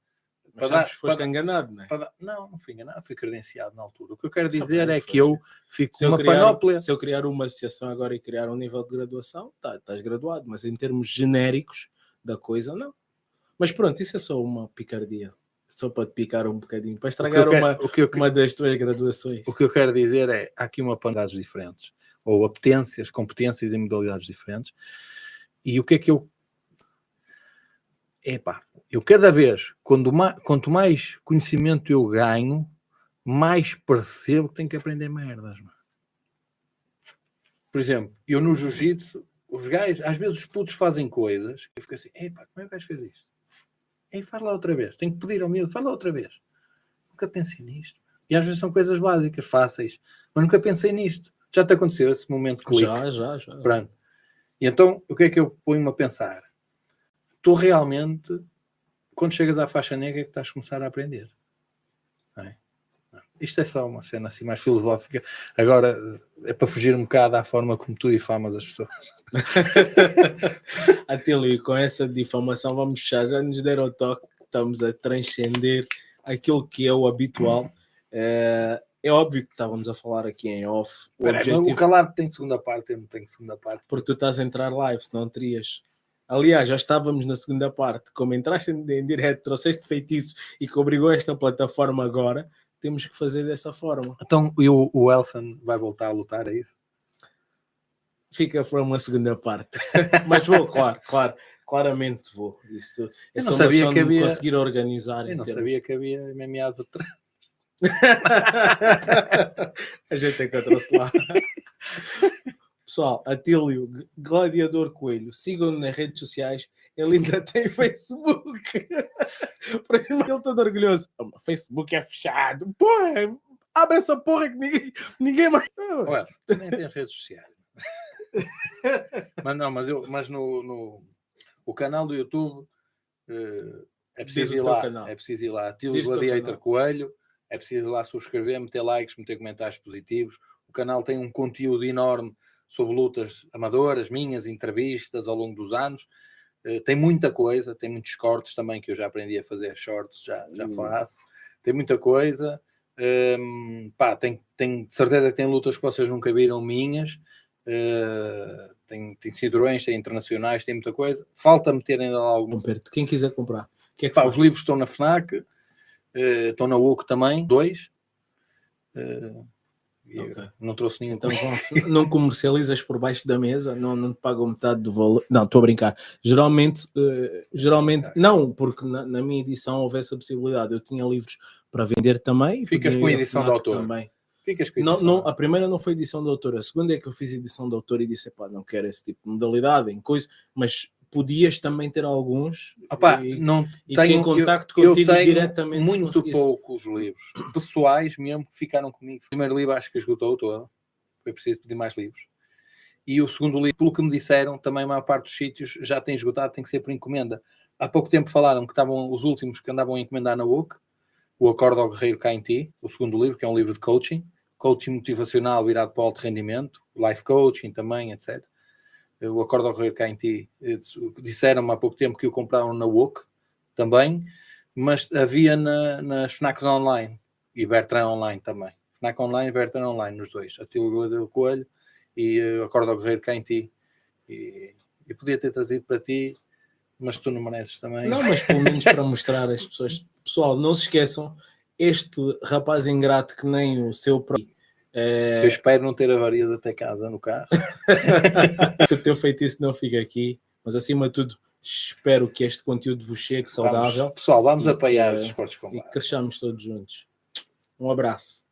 Mas foste enganado, não é? Não fui enganado, fui credenciado na altura. O que eu quero dizer é que eu fico com uma panóplia. Se eu criar uma associação agora e criar um nível de graduação, estás graduado, mas em termos genéricos da coisa, não. Mas pronto, isso é só uma picardia. Só para te picar um bocadinho, para estragar uma das tuas graduações. O que eu quero dizer é, há aqui uma pandadas diferentes, ou apetências, competências e modalidades diferentes. E o que é que eu... eu cada vez, quanto mais conhecimento eu ganho, mais percebo que tenho que aprender merdas, mano. Por exemplo, eu no jiu-jitsu, os gajos, às vezes os putos fazem coisas, eu fico assim, como é que o gajo fez isto? Faz lá outra vez. Tenho que pedir ao miúdo, faz lá outra vez. Nunca pensei nisto. E às vezes são coisas básicas, fáceis, mas nunca pensei nisto. Já te aconteceu esse momento de clique? Já. Pronto. E então, o que é que eu ponho-me a pensar? Tu realmente, quando chegas à faixa negra, é que estás a começar a aprender. Não é? Isto é só uma cena assim mais filosófica. Agora, é para fugir um bocado à forma como tu difamas as pessoas. Atílio, com essa difamação vamos fechar. Já nos deram o toque, estamos a transcender aquilo que é o habitual. É óbvio que estávamos a falar aqui em off. O Calado tem segunda parte, eu não tenho segunda parte. Porque tu estás a entrar live, se não terias. Aliás, já estávamos na segunda parte. Como entraste em direto, trouxeste feitiço e que obrigou esta plataforma agora, temos que fazer dessa forma. Então, e o Elson vai voltar a lutar, é isso? Fica para uma segunda parte. Mas vou, claramente vou. Isto eu não sabia que havia... conseguir organizar. Eu não sabia que havia MMA de treino. A gente encontrou-se lá. Pessoal, Atílio, Gladiador Coelho, sigam-no nas redes sociais. Ele ainda tem Facebook. Para ele todo orgulhoso. O Facebook é fechado. Porra, abre essa porra que ninguém mais. Ué, nem tem redes sociais. mas no o canal do YouTube é preciso ir lá. É preciso ir lá. Atílio Gladiator Coelho. É preciso ir lá subscrever, meter likes, meter comentários positivos. O canal tem um conteúdo enorme sobre lutas amadoras, minhas entrevistas ao longo dos anos. Tem muita coisa, tem muitos cortes também que eu já aprendi a fazer shorts, já faço. Tem muita coisa. Tenho certeza que tem lutas que vocês nunca viram minhas. Tem cinturões, tem internacionais, tem muita coisa. Falta meter ainda lá algum. Quem quiser comprar. Os livros estão na FNAC. Estão na UOC também, 2. Okay. Não trouxe nenhum. Então, não comercializas por baixo da mesa, não te pagam metade do valor. Não, estou a brincar. Geralmente não, porque na minha edição houve essa possibilidade. Eu tinha livros para vender também. Ficas com a edição da autora. Também. A primeira não foi edição da autora. A segunda é que eu fiz edição da autora e disse, não quero esse tipo de modalidade, em coisa, mas podias também ter alguns e tenho em contacto contigo diretamente. Muito poucos livros pessoais mesmo que ficaram comigo. O primeiro livro acho que esgotou todo, foi preciso pedir mais livros, e o segundo livro, pelo que me disseram, também a maior parte dos sítios já tem esgotado, tem que ser por encomenda. Há pouco tempo falaram que estavam os últimos que andavam a encomendar na UOC, o Acordo ao Guerreiro Cá em Ti, o segundo livro, que é um livro de coaching motivacional virado para o alto rendimento, life coaching também, etc. O Acordo ao Guerreiro Cá em Ti, disseram-me há pouco tempo que o compraram na UOC também, mas havia nas FNACs online e Bertrand online também. FNAC online e Bertrand online, nos dois. Atílio Gladiador Coelho e o Acordo ao Guerreiro Cá em Ti. E podia ter trazido para ti, mas tu não mereces também. Não, mas pelo menos para mostrar às pessoas. Pessoal, não se esqueçam, este rapaz ingrato que nem o seu próprio. Eu espero não ter avarias até casa no carro. Que o teu feitiço não fica aqui, mas acima de tudo espero que este conteúdo vos chegue saudável. Pessoal, vamos apoiar os esportes de combate e cresçamos todos juntos. Um abraço.